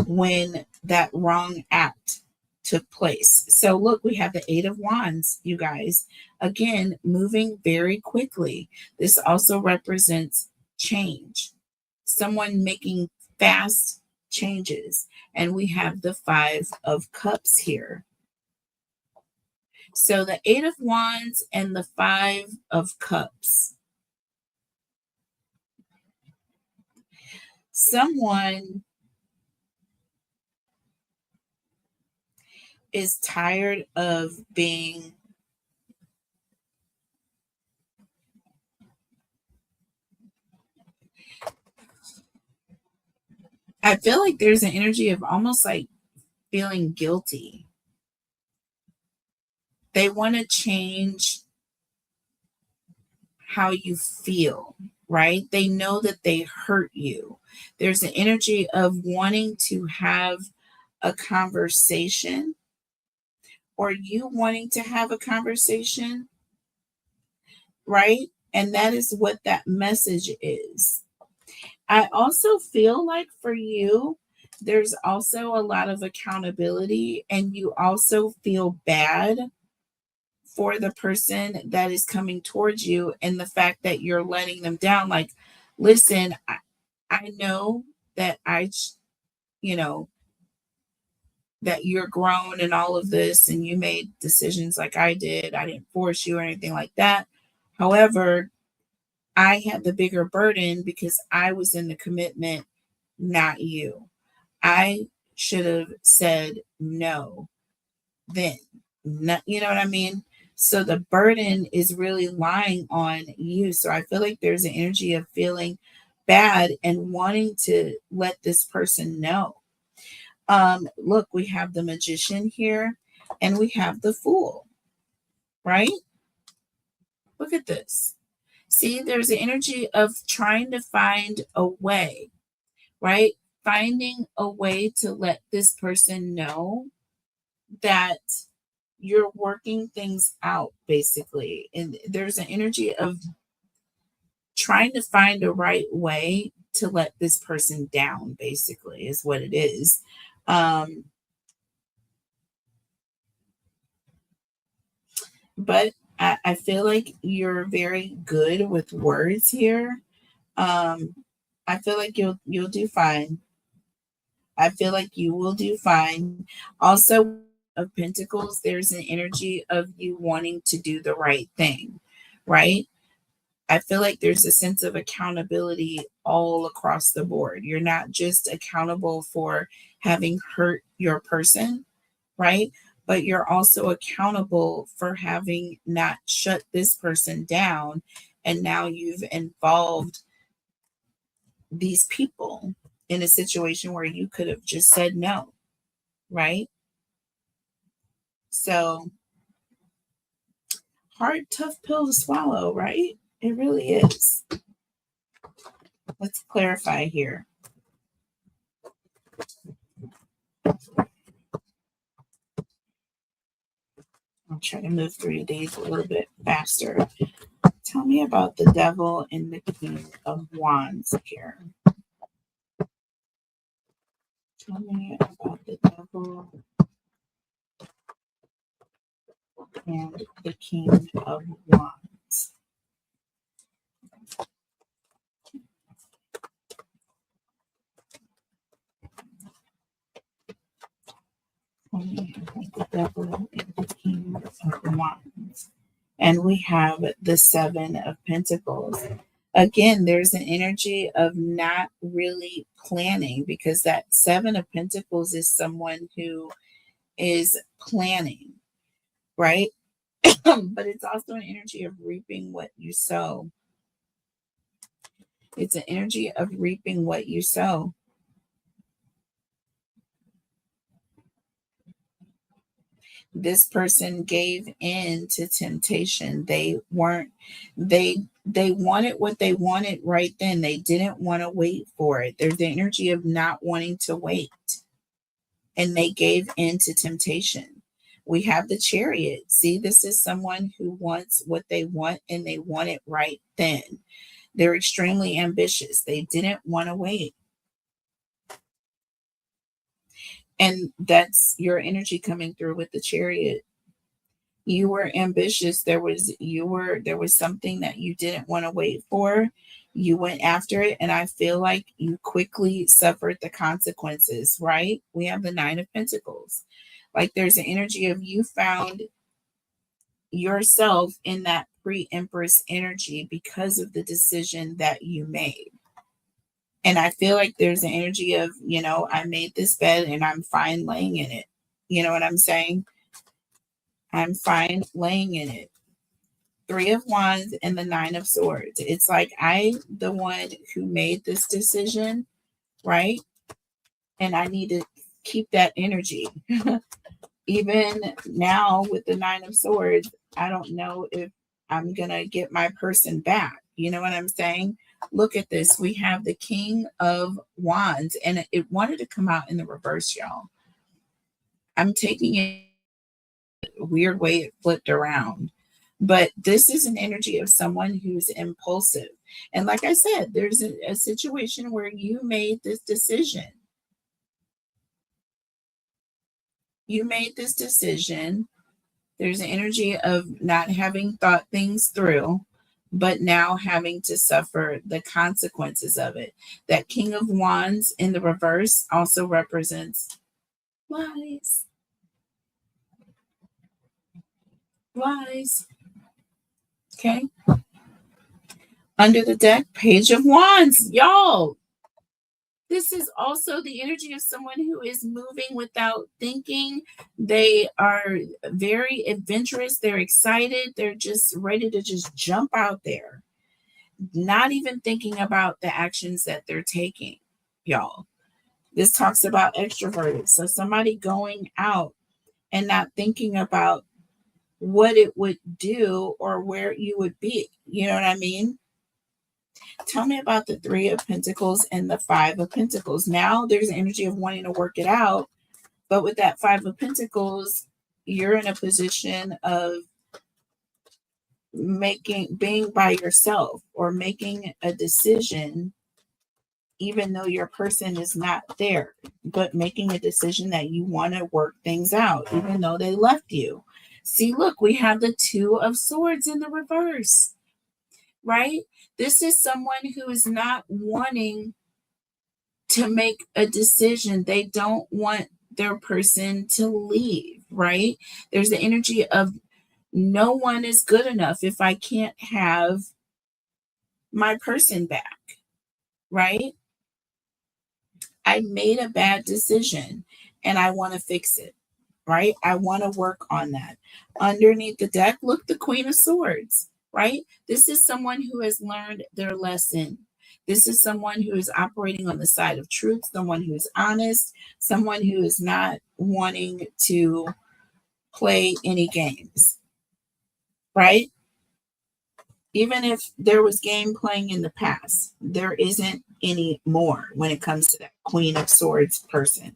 when that wrong act took place. So look, we have the Eight of Wands, you guys. Again, moving very quickly. This also represents change. Someone making fast changes. And we have the Five of Cups here. So the Eight of Wands and the Five of Cups. Someone is tired of being I feel like there's an energy of almost like feeling guilty. They want to change how you feel, right? They know that they hurt you. There's an energy of wanting to have a conversation or you wanting to have a conversation, right? And that is what that message is. I also feel like for you, there's also a lot of accountability, and you also feel bad for the person that is coming towards you and the fact that you're letting them down. Like, listen, I know that you know, that you're grown and all of this, and you made decisions like I did. I didn't force you or anything like that. However, I had the bigger burden because I was in the commitment, not you. I should have said no then. Not, you know what I mean? So the burden is really lying on you. So I feel like there's an energy of feeling bad and wanting to let this person know. Look, we have the magician here and we have the fool, right? Look at this. See, there's an energy of trying to find a way, right? Finding a way to let this person know that you're working things out, basically. And there's an energy of trying to find a right way to let this person down, basically, is what it is. Um, but I feel like you're very good with words here. Um, I feel like you'll do fine. I feel like you will do fine. Also, of Pentacles, there's an energy of you wanting to do the right thing, right? I feel like there's a sense of accountability all across the board. You're not just accountable for having hurt your person, right? But you're also accountable for having not shut this person down. And now you've involved these people in a situation where you could have just said no, right? So, hard, tough pill to swallow, right? It really is. Let's clarify here. I'll try to move through these a little bit faster. Tell me about the devil and the king of wands here. Tell me about the devil and the king of wands. Tell me about the devil and the king of wands. And we have the seven of pentacles. Again, there's an energy of not really planning, because that seven of pentacles is someone who is planning, right? But it's also an energy of reaping what you sow. It's an energy of reaping what you sow. This person gave in to temptation. They wanted what they wanted right then. They didn't want to wait for it. There's the energy of not wanting to wait. And they gave in to temptation. We have the chariot. See, this is someone who wants what they want and they want it right then. They're extremely ambitious. They didn't want to wait. And that's your energy coming through with the chariot. You were ambitious. There was something that you didn't want to wait for. You went after it, and I feel like you quickly suffered the consequences, right? We have the Nine of Pentacles. Like, there's an energy of you found yourself in that pre-empress energy because of the decision that you made. And I feel like there's an energy of, I made this bed and I'm fine laying in it. You know what I'm saying? I'm fine laying in it. Three of Wands and the Nine of Swords. It's like the one who made this decision, right? And I need to keep that energy. Even now with the Nine of Swords, I don't know if I'm going to get my person back. You know what I'm saying? Look at this. We have the King of Wands, and it wanted to come out in the reverse, y'all. I'm taking it a weird way it flipped around. But this is an energy of someone who's impulsive. And like I said, there's a situation where you made this decision. You made this decision. There's an energy of not having thought things through, but now having to suffer the consequences of it. That King of Wands in the reverse also represents lies. Lies. Okay. Under the deck, Page of Wands. Y'all, this is also the energy of someone who is moving without thinking. They are very adventurous. They're excited. They're just ready to just jump out there, not even thinking about the actions that they're taking, y'all. This talks about extroverted. So somebody going out and not thinking about what it would do or where you would be. You know what I mean? Tell me about the Three of Pentacles and the Five of Pentacles. Now there's energy of wanting to work it out, but with that Five of Pentacles, you're in a position of being by yourself or making a decision, even though your person is not there, but making a decision that you want to work things out, even though they left you. See, look, we have the Two of Swords in the reverse, right? This is someone who is not wanting to make a decision. They don't want their person to leave, right? There's the energy of no one is good enough if I can't have my person back, right? I made a bad decision and I want to fix it, right? I want to work on that. Underneath the deck, look, the Queen of Swords, right? This is someone who has learned their lesson. This is someone who is operating on the side of truth, someone who is honest, someone who is not wanting to play any games, right? Even if there was game playing in the past, there isn't any more when it comes to that Queen of Swords person.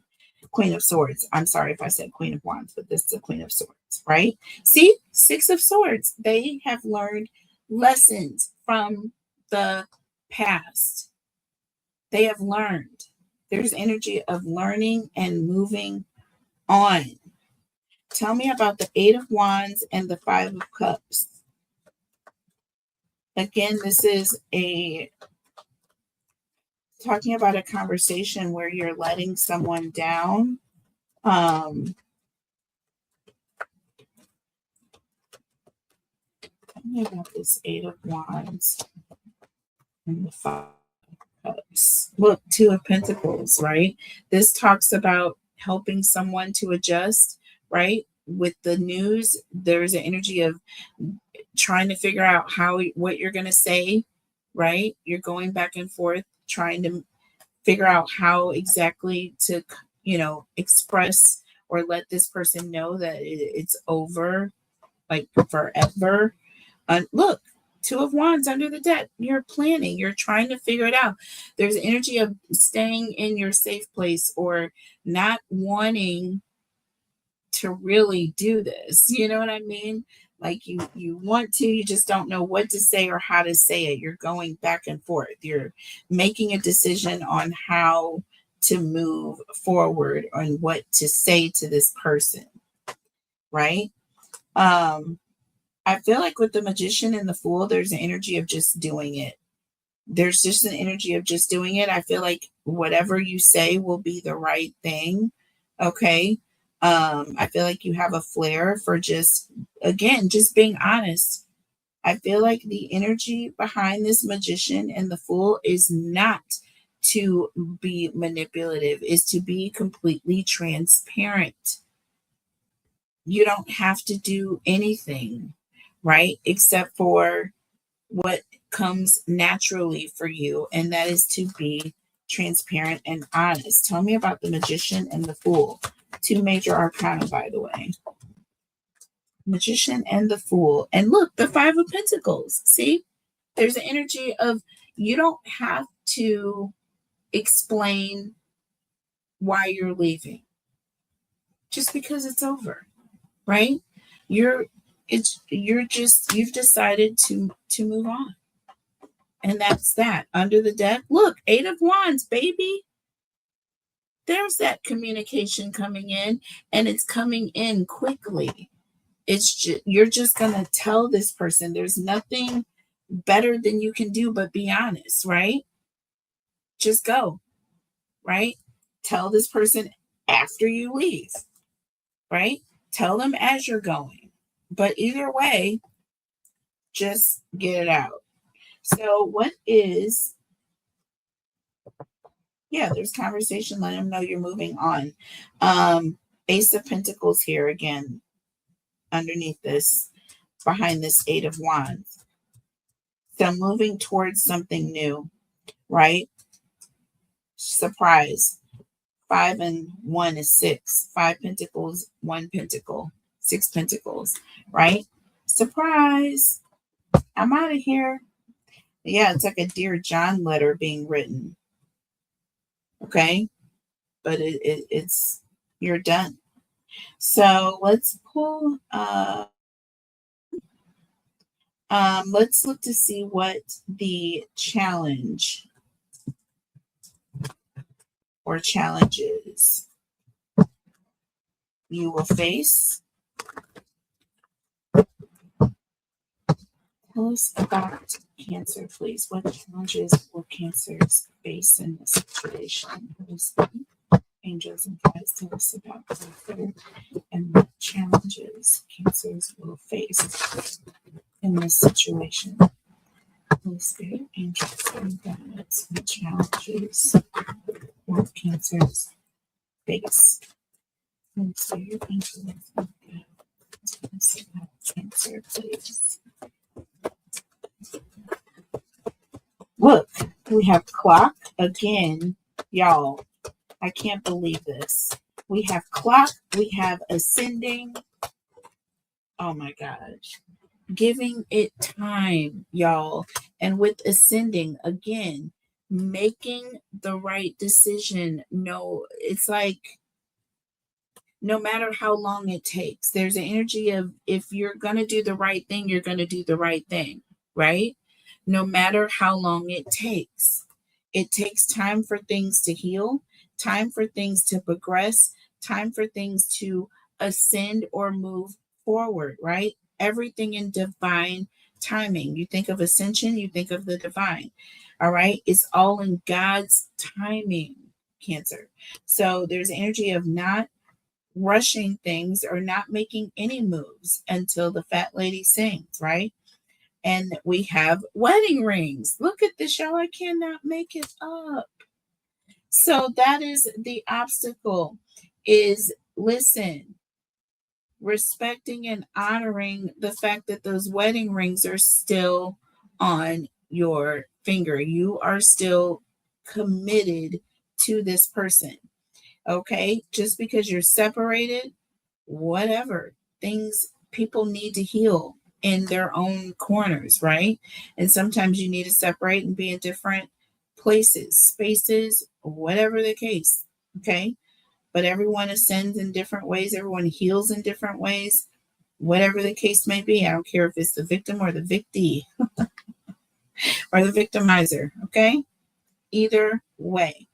Queen of Swords. I'm sorry if I said Queen of Wands, but this is the Queen of Swords, right? See, Six of Swords. They have learned lessons from the past. They have learned. There's energy of learning and moving on. Tell me about the Eight of Wands and the Five of Cups. Again, this is talking about a conversation where you're letting someone down. Tell me about this Eight of Wands and the Five of Cups. Look, Two of Pentacles, right? This talks about helping someone to adjust, right? With the news, there's an energy of trying to figure out what you're going to say, right? You're going back and forth, trying to figure out how exactly to, express or let this person know that it's over, like forever. Look, Two of Wands under the deck. You're planning, you're trying to figure it out. There's energy of staying in your safe place or not wanting to really do this. You know what I mean? Like you want to, you just don't know what to say or how to say it. You're going back and forth. You're making a decision on how to move forward on what to say to this person, right? I feel like with the Magician and the Fool, there's an energy of just doing it. There's just an energy of just doing it. I feel like whatever you say will be the right thing. Okay. I feel like you have a flair for just being honest. I feel like the energy behind this Magician and the Fool is not to be manipulative, is to be completely transparent. You don't have to do anything, right? Except for what comes naturally for you, and that is to be transparent and honest. Tell me about the Magician and the Fool. Two major arcana, by the way. Magician and the Fool. And look, the Five of Pentacles. See? There's an energy of you don't have to explain why you're leaving just because it's over, right? You've decided to move on. And that's that. Under the deck, look, Eight of Wands, baby. There's that communication coming in, and it's coming in quickly. You're just going to tell this person. There's nothing better than you can do but be honest, right? Just go, right? Tell this person after you leave, right? Tell them as you're going. But either way, just get it out. So what is, there's conversation. Let them know you're moving on. Ace of Pentacles here again, underneath this, behind this Eight of Wands. So moving towards something new, right? Surprise. 5 and 1 is 6. 5 Pentacles, 1 Pentacle, 6 Pentacles, right? Surprise. I'm out of here. Yeah, it's like a Dear John letter being written. Okay? But it's, you're done. So let's pull, let's look to see what the challenge or challenges you will face. Tell us about Cancer, please. What challenges will Cancers face in this situation? Angels and guides, tell us about Cancer and what challenges Cancers will face in this situation. Holy Spirit, angels and guides, what challenges will Cancers face? Holy Spirit, angels and guides, tell us about Cancer, please. Look, we have clock again, y'all. I can't believe this. We have clock, we have ascending. Oh my gosh. Giving it time, y'all. And with ascending, again, making the right decision. No, it's like no matter how long it takes, there's an energy of if you're going to do the right thing, you're going to do the right thing, right? No matter how long it takes. It takes time for things to heal, time for things to progress, time for things to ascend or move forward, right? Everything in divine timing. You think of ascension, you think of the divine, all right? It's all in God's timing, Cancer. So there's energy of not rushing things or not making any moves until the fat lady sings, right? And we have wedding rings. Look at this, y'all. I cannot make it up. So that is the obstacle, is listen, respecting and honoring the fact that those wedding rings are still on your finger. You are still committed to this person. Okay? Just because you're separated, whatever. People need to heal in their own corners, right? And sometimes you need to separate and be in different places, spaces, whatever the case. Okay? But everyone ascends in different ways, everyone heals in different ways, whatever the case may be. I don't care if it's the victim or the victee or the victimizer. Okay? Either way.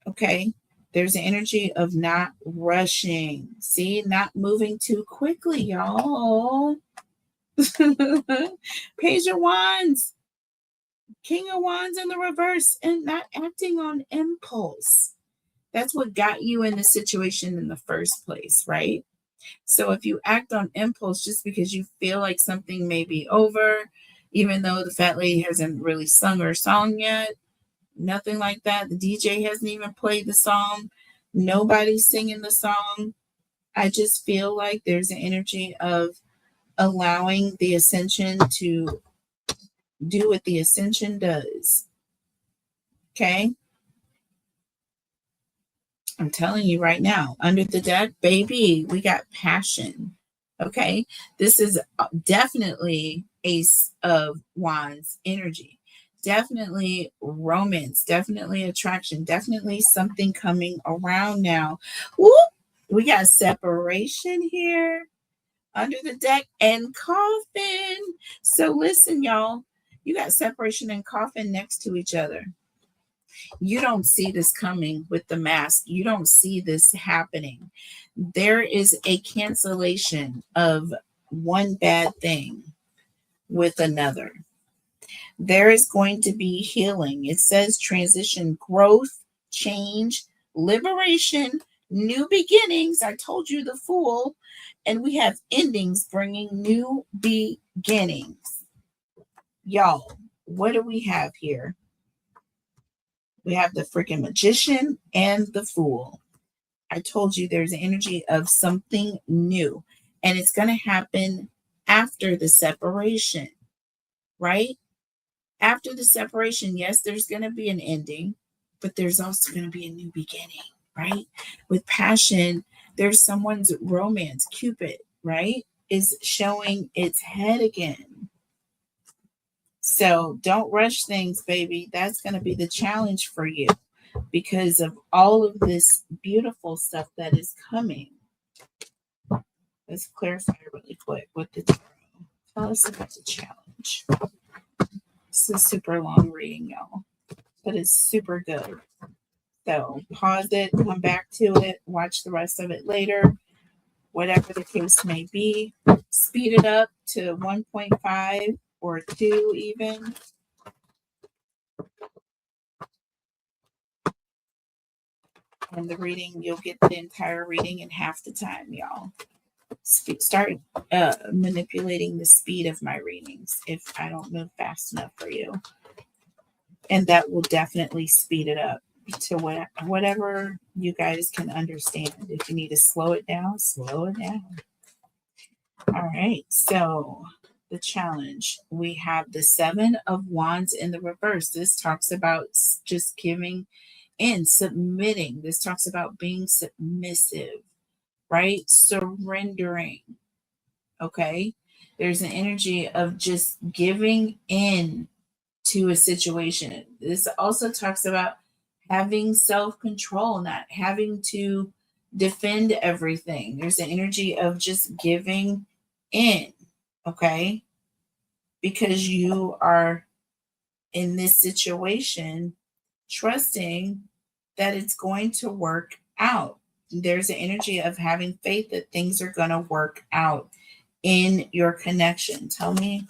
Okay? There's an energy of not rushing. See, not moving too quickly, y'all. Page of Wands, King of Wands in the reverse, and not acting on impulse. That's what got you in the situation in the first place, right? So if you act on impulse just because you feel like something may be over, Even though the fat lady hasn't really sung her song yet, nothing like that. The DJ hasn't even played the song. Nobody's singing the song. I just feel like there's an energy of allowing the ascension to do what the ascension does. Okay? I'm telling you right now, under the deck, baby, we got passion. Okay? This is definitely Ace of Wands energy. Definitely romance, definitely attraction, definitely something coming around now. Whoop! We got separation here under the deck and coffin. So listen, y'all, you got separation and coffin next to each other. You don't see this coming with the mask. You don't see this happening. There is a cancellation of one bad thing with another. There is going to be healing. It says transition, growth, change, liberation, new beginnings. I told you the Fool. And we have endings bringing new beginnings. Y'all, what do we have here? We have the freaking Magician and the Fool. I told you there's an energy of something new. And it's going to happen after the separation, right? After the separation, yes, there's going to be an ending, but there's also going to be a new beginning, right? With passion, there's someone's romance, Cupid, right, is showing its head again. So don't rush things, baby. That's going to be the challenge for you because of all of this beautiful stuff that is coming. Let's clarify really quick with the tarot. Tell us about the challenge. It's a super long reading, y'all, but it's super good. So pause it, come back to it, watch the rest of it later, whatever the case may be. Speed it up to 1.5 or 2 even. And the reading, you'll get the entire reading in half the time, y'all. Start manipulating the speed of my readings if I don't move fast enough for you. And that will definitely speed it up to whatever you guys can understand. If you need to slow it down, slow it down. All right, so the challenge, we have the 7 of Wands in the reverse. This talks about just giving in, submitting. This talks about being submissive, right? Surrendering. Okay, there's an energy of just giving in to a situation. This also talks about having self-control, not having to defend everything. There's an energy of just giving in, okay? Because you are in this situation trusting that it's going to work out. There's an energy of having faith that things are going to work out in your connection. Tell me,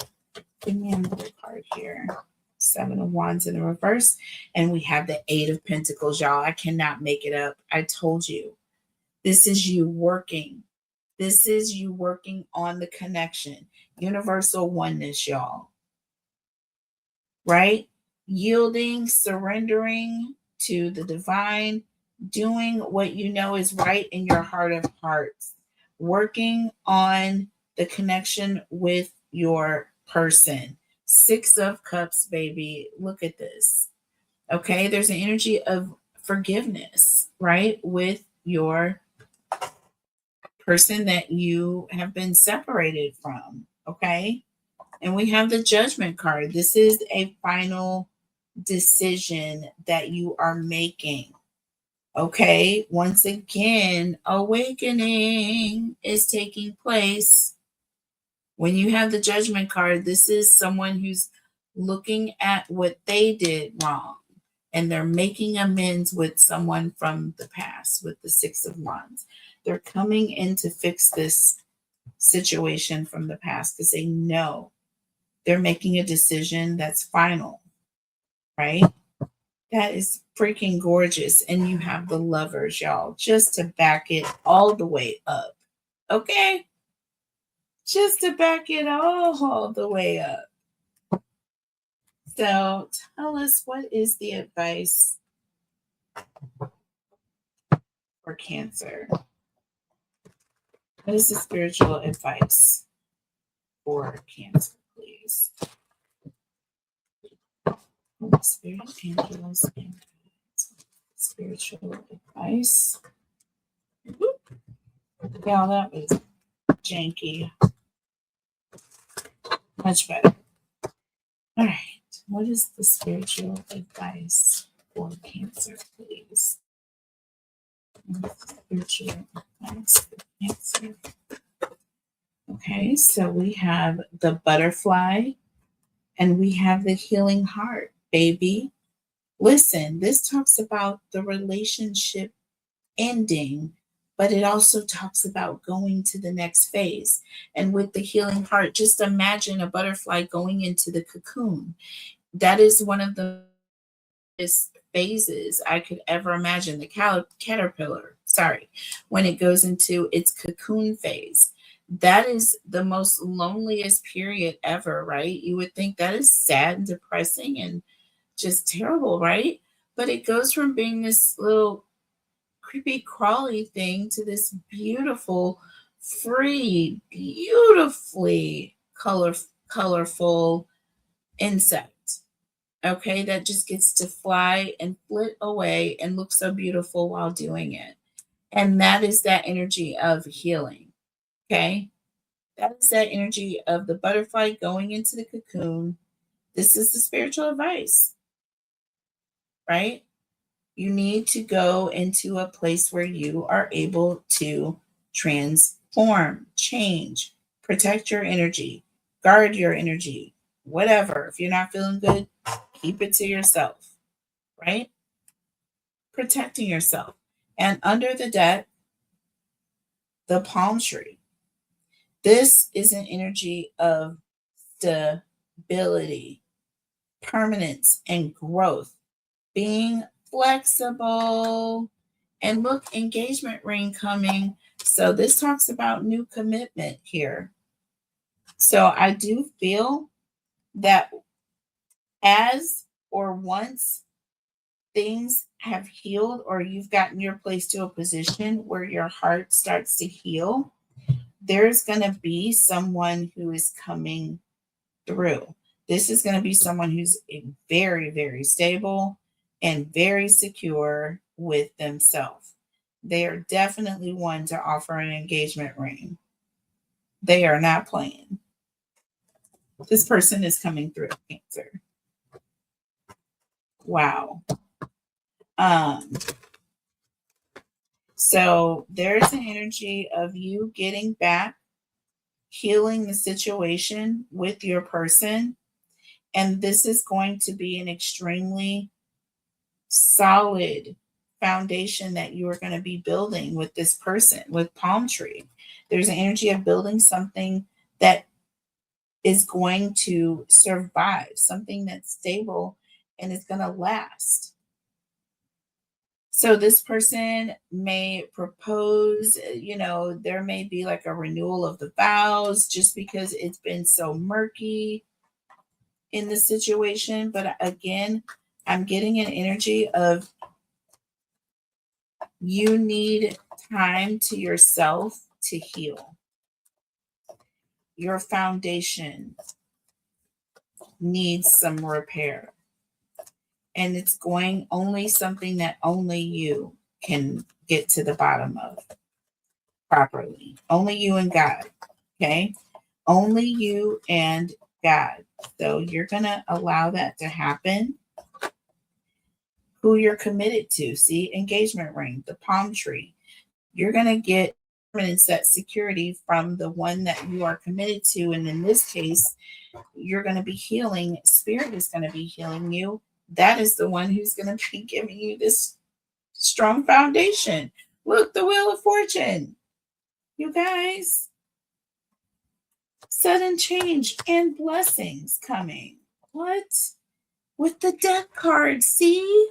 give me another card here. 7 of Wands in the reverse. And we have the 8 of Pentacles, y'all. I cannot make it up. I told you. This is you working. This is you working on the connection. Universal oneness, y'all. Right? Yielding, surrendering to the divine, doing what you know is right in your heart of hearts. Working on the connection with your person. 6 of Cups, baby. Look at this. Okay, there's an energy of forgiveness, right? With your person that you have been separated from. Okay, and we have the Judgment card. This is a final decision that you are making. Okay, once again, awakening is taking place. When you have the Judgment card, this is someone who's looking at what they did wrong and they're making amends with someone from the past with the 6 of Wands. They're coming in to fix this situation from the past because they know they're making a decision that's final, right? That is freaking gorgeous. And you have the Lovers, y'all, just to back it all the way up. Okay? Just to back it all the way up. So tell us, what is the advice for Cancer? What is the spiritual advice for Cancer, please? Holy Spirit, angels, and guides. Spiritual advice. Yeah, that was janky. Much better. All right. What is the spiritual advice for Cancer, please? Spiritual advice for Cancer. Okay, so we have the butterfly and we have the healing heart, baby. Listen, this talks about the relationship ending, but it also talks about going to the next phase. And with the healing heart, just imagine a butterfly going into the cocoon. That is one of the phases I could ever imagine. The caterpillar, sorry, when it goes into its cocoon phase. That is the most loneliest period ever, right? You would think that is sad and depressing and just terrible, right? But it goes from being this little creepy crawly thing to this beautiful, free, beautifully colorful insect. Okay, that just gets to fly and flit away and look so beautiful while doing it. And that is that energy of healing. Okay, that is that energy of the butterfly going into the cocoon. This is the spiritual advice, right? You need to go into a place where you are able to transform, change, protect your energy, guard your energy, whatever. If you're not feeling good, keep it to yourself, right? Protecting yourself. And under the deck, the palm tree. This is an energy of stability, permanence, and growth. Being flexible. And look, engagement ring coming. So this talks about new commitment here. So I do feel that as or once things have healed, or you've gotten your place to a position where your heart starts to heal, there's going to be someone who is coming through. This is going to be someone who's very, very stable and very secure with themselves. They are definitely one to offer an engagement ring. They are not playing. This person is coming through, Cancer. Wow. So there's an energy of you getting back, healing the situation with your person. And this is going to be an extremely solid foundation that you are going to be building with this person, with palm tree. There's an energy of building something that is going to survive, something that's stable and is going to last. So this person may propose, there may be like a renewal of the vows just because it's been so murky in the situation. But again, I'm getting an energy of you need time to yourself to heal. Your foundation needs some repair. And it's going only something that only you can get to the bottom of properly. Only you and God. Okay. Only you and God. So you're going to allow that to happen. Who you're committed to. See, engagement ring, the palm tree. You're going to get permanence, that security from the one that you are committed to. And in this case, you're going to be healing. Spirit is going to be healing you. That is the one who's going to be giving you this strong foundation. Look, the Wheel of Fortune. You guys, sudden change and blessings coming. What? With the death card, see?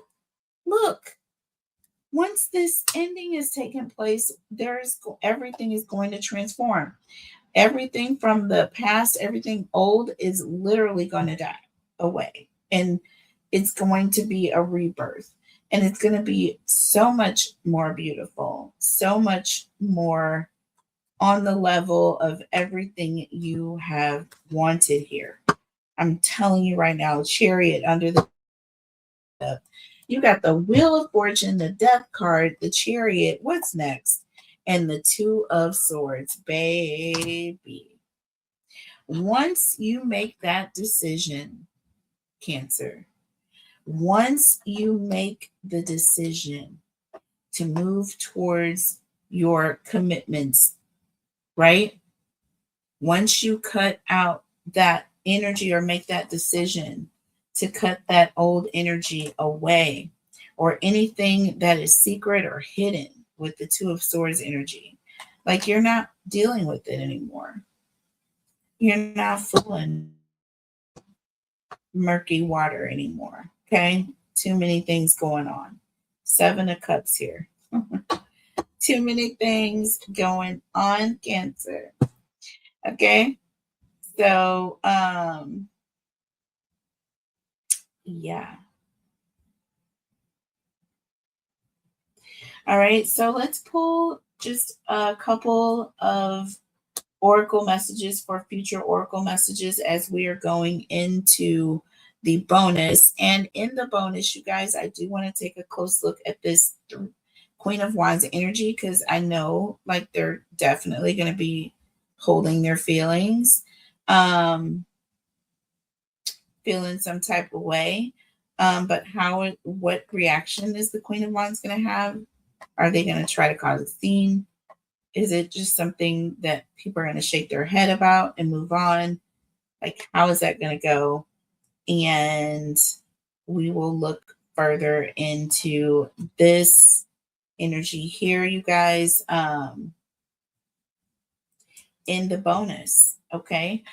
Look, once this ending has taken place, everything is going to transform. Everything from the past, everything old is literally going to die away. and it's going to be a rebirth. And it's going to be so much more beautiful, so much more on the level of everything you have wanted here. I'm telling you right now, Chariot under the you got the Wheel of Fortune, the Death card, the Chariot. What's next? And the Two of Swords, baby. Once you make that decision, Cancer, once you make the decision to move towards your commitments, right? Once you cut out that energy or make that decision to cut that old energy away, or anything that is secret or hidden with the Two of Swords energy, like you're not dealing with it anymore. You're not fooling murky water anymore. Okay. Too many things going on. Seven of Cups here. Too many things going on, Cancer. Okay. So, yeah. All right. So let's pull just a couple of oracle messages for future oracle messages as we are going into the bonus. And in the bonus, you guys, I do want to take a close look at this Queen of Wands energy, because I know like they're definitely going to be holding their feelings, feeling some type of way. But what reaction is the Queen of Wands going to have? Are they going to try to cause a scene? Is it just something that people are going to shake their head about and move on? Like, how is that going to go? And we will look further into this energy here, you guys, in the bonus. Okay.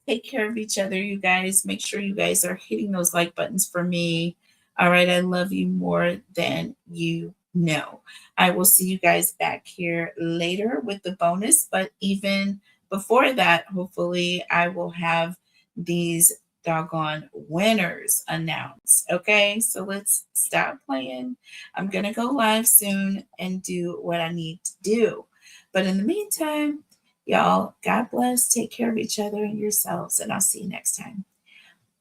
Take care of each other, you guys. Make sure you guys are hitting those like buttons for me. All right. I love you more than you know. I will see you guys back here later with the bonus. But even before that, hopefully, I will have these doggone winners announced. Okay. So let's stop playing. I'm going to go live soon and do what I need to do. But in the meantime, y'all, God bless. Take care of each other and yourselves, and I'll see you next time.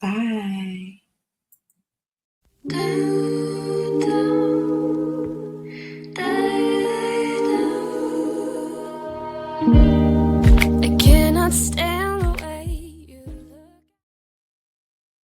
Bye.